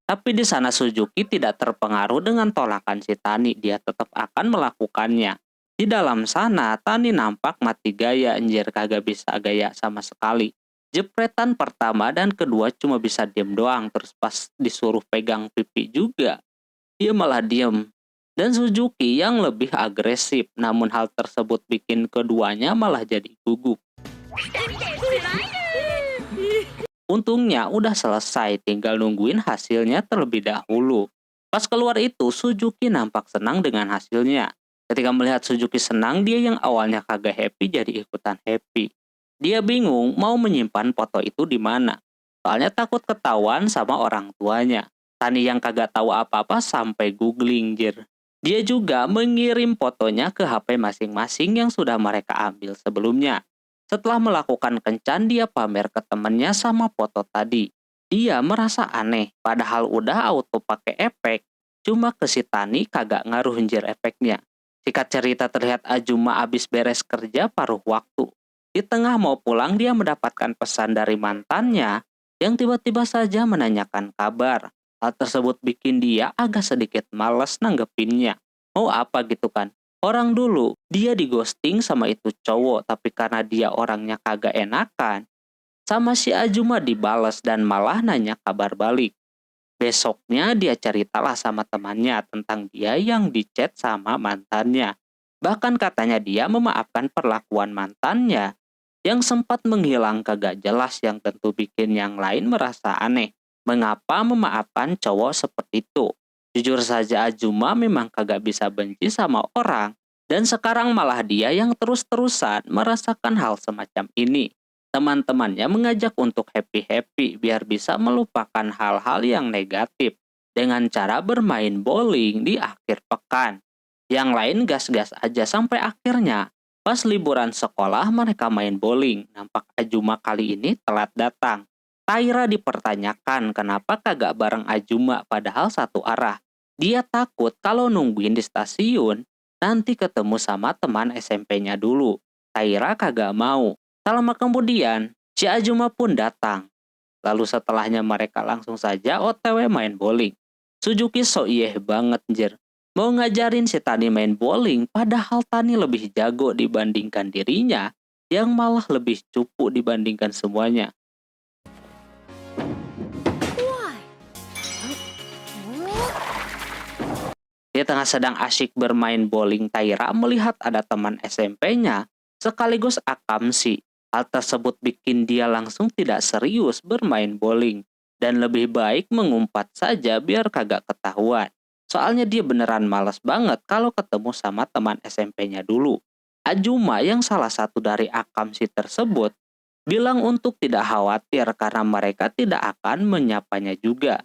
Tapi di sana Suzuki tidak terpengaruh dengan tolakan si Tani, dia tetap akan melakukannya. Di dalam sana, Tani nampak mati gaya, anjir kagak bisa gaya sama sekali. Jepretan pertama dan kedua cuma bisa diem doang, terus pas disuruh pegang pipi juga, dia malah diem. Dan Suzuki yang lebih agresif, namun hal tersebut bikin keduanya malah jadi gugup. Untungnya udah selesai, tinggal nungguin hasilnya terlebih dahulu. Pas keluar itu, Suzuki nampak senang dengan hasilnya. Ketika melihat Suzuki senang, dia yang awalnya kagak happy jadi ikutan happy. Dia bingung mau menyimpan foto itu di mana. Soalnya takut ketahuan sama orang tuanya. Tani yang kagak tahu apa-apa sampai googling, jir. Dia juga mengirim fotonya ke HP masing-masing yang sudah mereka ambil sebelumnya. Setelah melakukan kencan, dia pamer ke temennya sama foto tadi. Dia merasa aneh, padahal udah auto pakai efek. Cuma ke si Tani kagak ngaruh anjir efeknya. Singkat cerita terlihat Ajuma abis beres kerja paruh waktu. Di tengah mau pulang dia mendapatkan pesan dari mantannya yang tiba-tiba saja menanyakan kabar. Hal tersebut bikin dia agak sedikit malas nanggepinnya. Mau apa gitu kan? Orang dulu, dia di ghosting sama itu cowok, tapi karena dia orangnya kagak enakan, sama si Ajuma dibales dan malah nanya kabar balik. Besoknya dia ceritalah sama temannya tentang dia yang dicat sama mantannya. Bahkan katanya dia memaafkan perlakuan mantannya yang sempat menghilang kagak jelas yang tentu bikin yang lain merasa aneh. Mengapa memaafkan cowok seperti itu? Jujur saja Ajuma memang kagak bisa benci sama orang. Dan sekarang malah dia yang terus-terusan merasakan hal semacam ini. Teman-temannya mengajak untuk happy-happy biar bisa melupakan hal-hal yang negatif. Dengan cara bermain bowling di akhir pekan. Yang lain gas-gas aja sampai akhirnya. Pas liburan sekolah mereka main bowling. Nampak Ajuma kali ini telat datang. Taira dipertanyakan kenapa kagak bareng Ajuma padahal satu arah. Dia takut kalau nungguin di stasiun, nanti ketemu sama teman SMP-nya dulu. Taira kagak mau. Tak lama kemudian, si Ajuma pun datang. Lalu setelahnya mereka langsung saja OTW main bowling. Suzuki so iyeh banget anjir. Mau ngajarin si Tani main bowling padahal Tani lebih jago dibandingkan dirinya yang malah lebih cupu dibandingkan semuanya. 怖い Dia tengah sedang asyik bermain bowling, Taira melihat ada teman SMP-nya sekaligus akamsi. Hal tersebut bikin dia langsung tidak serius bermain bowling dan lebih baik mengumpat saja biar kagak ketahuan. Soalnya dia beneran malas banget kalau ketemu sama teman SMP-nya dulu. Ajuma yang salah satu dari akamsi tersebut bilang untuk tidak khawatir karena mereka tidak akan menyapanya juga.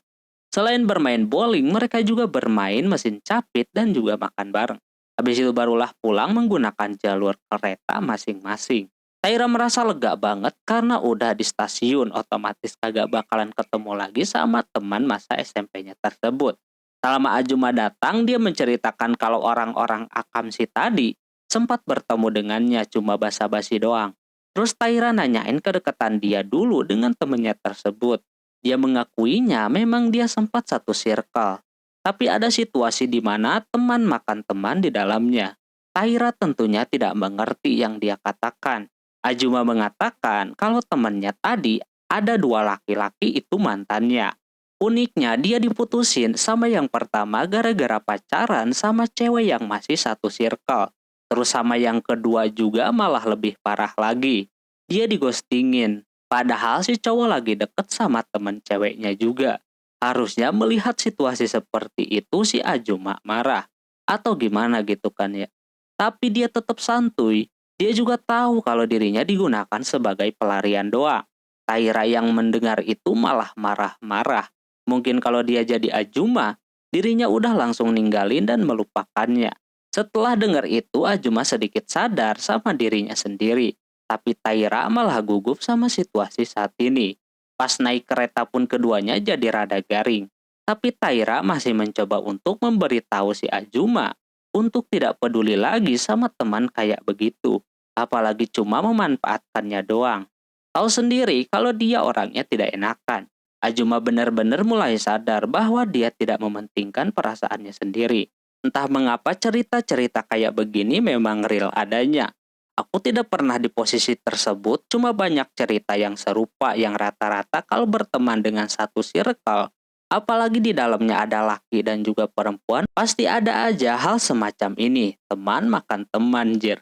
Selain bermain bowling, mereka juga bermain mesin capit dan juga makan bareng. Habis itu barulah pulang menggunakan jalur kereta masing-masing. Taira merasa lega banget karena udah di stasiun, otomatis kagak bakalan ketemu lagi sama teman masa SMP-nya tersebut. Selama Ajuma datang, dia menceritakan kalau orang-orang akamsi tadi sempat bertemu dengannya cuma basa-basi doang. Terus Taira nanyain kedekatan dia dulu dengan temennya tersebut. Dia mengakuinya memang dia sempat satu circle. Tapi ada situasi di mana teman makan teman di dalamnya. Taira tentunya tidak mengerti yang dia katakan. Azuma mengatakan kalau temannya tadi ada dua laki-laki itu mantannya. Uniknya dia diputusin sama yang pertama gara-gara pacaran sama cewek yang masih satu circle. Terus sama yang kedua juga malah lebih parah lagi. Dia digostingin. Padahal si cowok lagi deket sama temen ceweknya juga. Harusnya melihat situasi seperti itu si Azuma marah. Atau gimana gitu kan ya. Tapi dia tetap santuy. Dia juga tahu kalau dirinya digunakan sebagai pelarian doang. Taira yang mendengar itu malah marah-marah. Mungkin kalau dia jadi Azuma, dirinya udah langsung ninggalin dan melupakannya. Setelah dengar itu, Azuma sedikit sadar sama dirinya sendiri. Tapi Taira malah gugup sama situasi saat ini. Pas naik kereta pun keduanya jadi rada garing. Tapi Taira masih mencoba untuk memberitahu si Azuma untuk tidak peduli lagi sama teman kayak begitu. Apalagi cuma memanfaatkannya doang. Tahu sendiri kalau dia orangnya tidak enakan. Azuma benar-benar mulai sadar bahwa dia tidak mementingkan perasaannya sendiri. Entah mengapa cerita-cerita kayak begini memang real adanya. Aku tidak pernah di posisi tersebut, cuma banyak cerita yang serupa yang rata-rata kalau berteman dengan satu circle, apalagi di dalamnya ada laki dan juga perempuan, pasti ada aja hal semacam ini. Teman makan teman, jir.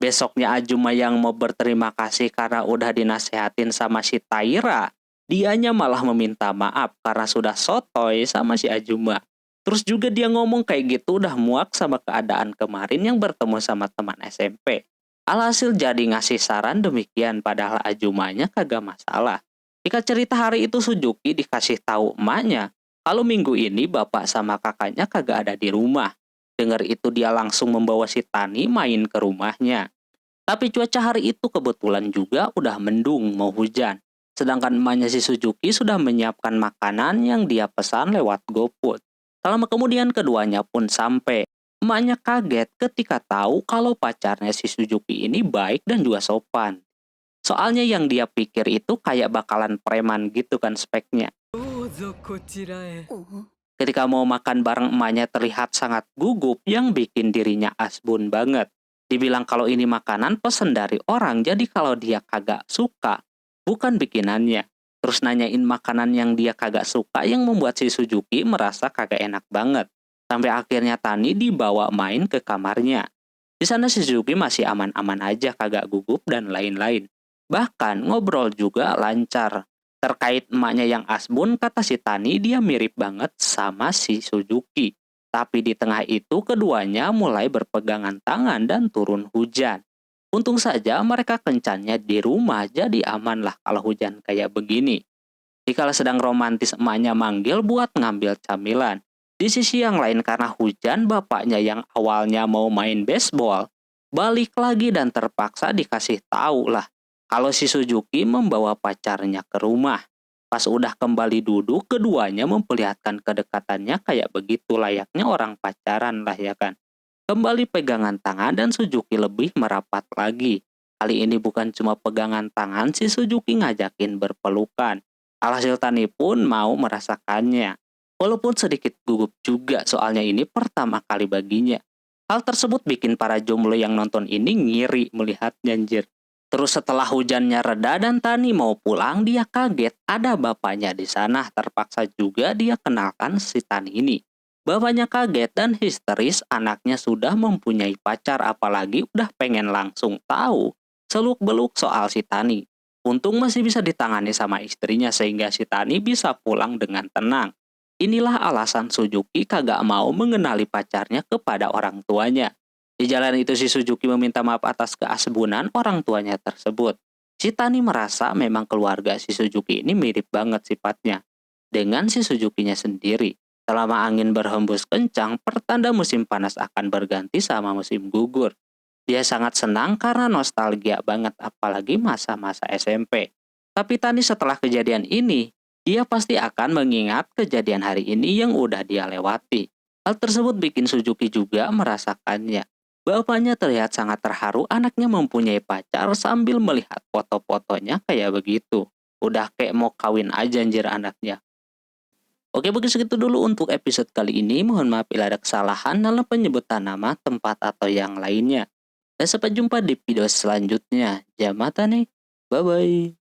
Besoknya Azuma yang mau berterima kasih karena udah dinasehatin sama si Taira, dianya malah meminta maaf karena sudah sotoy sama si Azuma. Terus juga dia ngomong kayak gitu udah muak sama keadaan kemarin yang bertemu sama teman SMP. Alhasil jadi ngasih saran demikian padahal Azumanya kagak masalah. Jika cerita hari itu Suzuki dikasih tahu emaknya kalau minggu ini bapak sama kakaknya kagak ada di rumah. Dengar itu dia langsung membawa si Tani main ke rumahnya. Tapi cuaca hari itu kebetulan juga udah mendung mau hujan. Sedangkan emaknya si Suzuki sudah menyiapkan makanan yang dia pesan lewat GoFood. Lama kemudian keduanya pun sampai. Emaknya kaget ketika tahu kalau pacarnya si Suzuki ini baik dan juga sopan. Soalnya yang dia pikir itu kayak bakalan preman gitu kan speknya. Ketika mau makan bareng emaknya terlihat sangat gugup yang bikin dirinya asbun banget. Dibilang kalau ini makanan pesen dari orang jadi kalau dia kagak suka bukan bikinannya. Terus nanyain makanan yang dia kagak suka yang membuat si Suzuki merasa kagak enak banget. Sampai akhirnya Tani dibawa main ke kamarnya. Di sana si Suzuki masih aman-aman aja kagak gugup dan lain-lain. Bahkan ngobrol juga lancar. Terkait emaknya yang asbun kata si Tani dia mirip banget sama si Suzuki. Tapi di tengah itu keduanya mulai berpegangan tangan dan turun hujan. Untung saja mereka kencannya di rumah jadi aman lah kalau hujan kayak begini. Dikala sedang romantis emaknya manggil buat ngambil camilan. Di sisi yang lain karena hujan bapaknya yang awalnya mau main baseball balik lagi dan terpaksa dikasih tahu lah kalau si Suzuki membawa pacarnya ke rumah. Pas udah kembali duduk keduanya memperlihatkan kedekatannya kayak begitu layaknya orang pacaran lah ya kan. Kembali pegangan tangan dan Suzuki lebih merapat lagi. Kali ini bukan cuma pegangan tangan, si Suzuki ngajakin berpelukan. Alhasil Tani pun mau merasakannya. Walaupun sedikit gugup juga soalnya ini pertama kali baginya. Hal tersebut bikin para jomblo yang nonton ini ngiri melihat anjir. Terus setelah hujannya reda dan Tani mau pulang, dia kaget ada bapaknya di sana. Terpaksa juga dia kenalkan si Tani ini. Bapaknya kaget dan histeris anaknya sudah mempunyai pacar apalagi udah pengen langsung tahu seluk-beluk soal si Tani. Untung masih bisa ditangani sama istrinya sehingga si Tani bisa pulang dengan tenang. Inilah alasan Suzuki kagak mau mengenali pacarnya kepada orang tuanya. Di jalan itu si Suzuki meminta maaf atas keasbunan orang tuanya tersebut. Si Tani merasa memang keluarga si Suzuki ini mirip banget sifatnya dengan si Suzukinya sendiri. Selama angin berhembus kencang, pertanda musim panas akan berganti sama musim gugur. Dia sangat senang karena nostalgia banget apalagi masa-masa SMP. Tapi Tani setelah kejadian ini, dia pasti akan mengingat kejadian hari ini yang udah dia lewati. Hal tersebut bikin Suzuki juga merasakannya. Bapaknya terlihat sangat terharu anaknya mempunyai pacar sambil melihat foto-fotonya kayak begitu. Udah kayak mau kawin aja anjir anaknya. Oke, mungkin segitu dulu untuk episode kali ini. Mohon maaf bila ada kesalahan dalam penyebutan nama, tempat, atau yang lainnya. Dan sampai jumpa di video selanjutnya. Jamata nih. Bye-bye.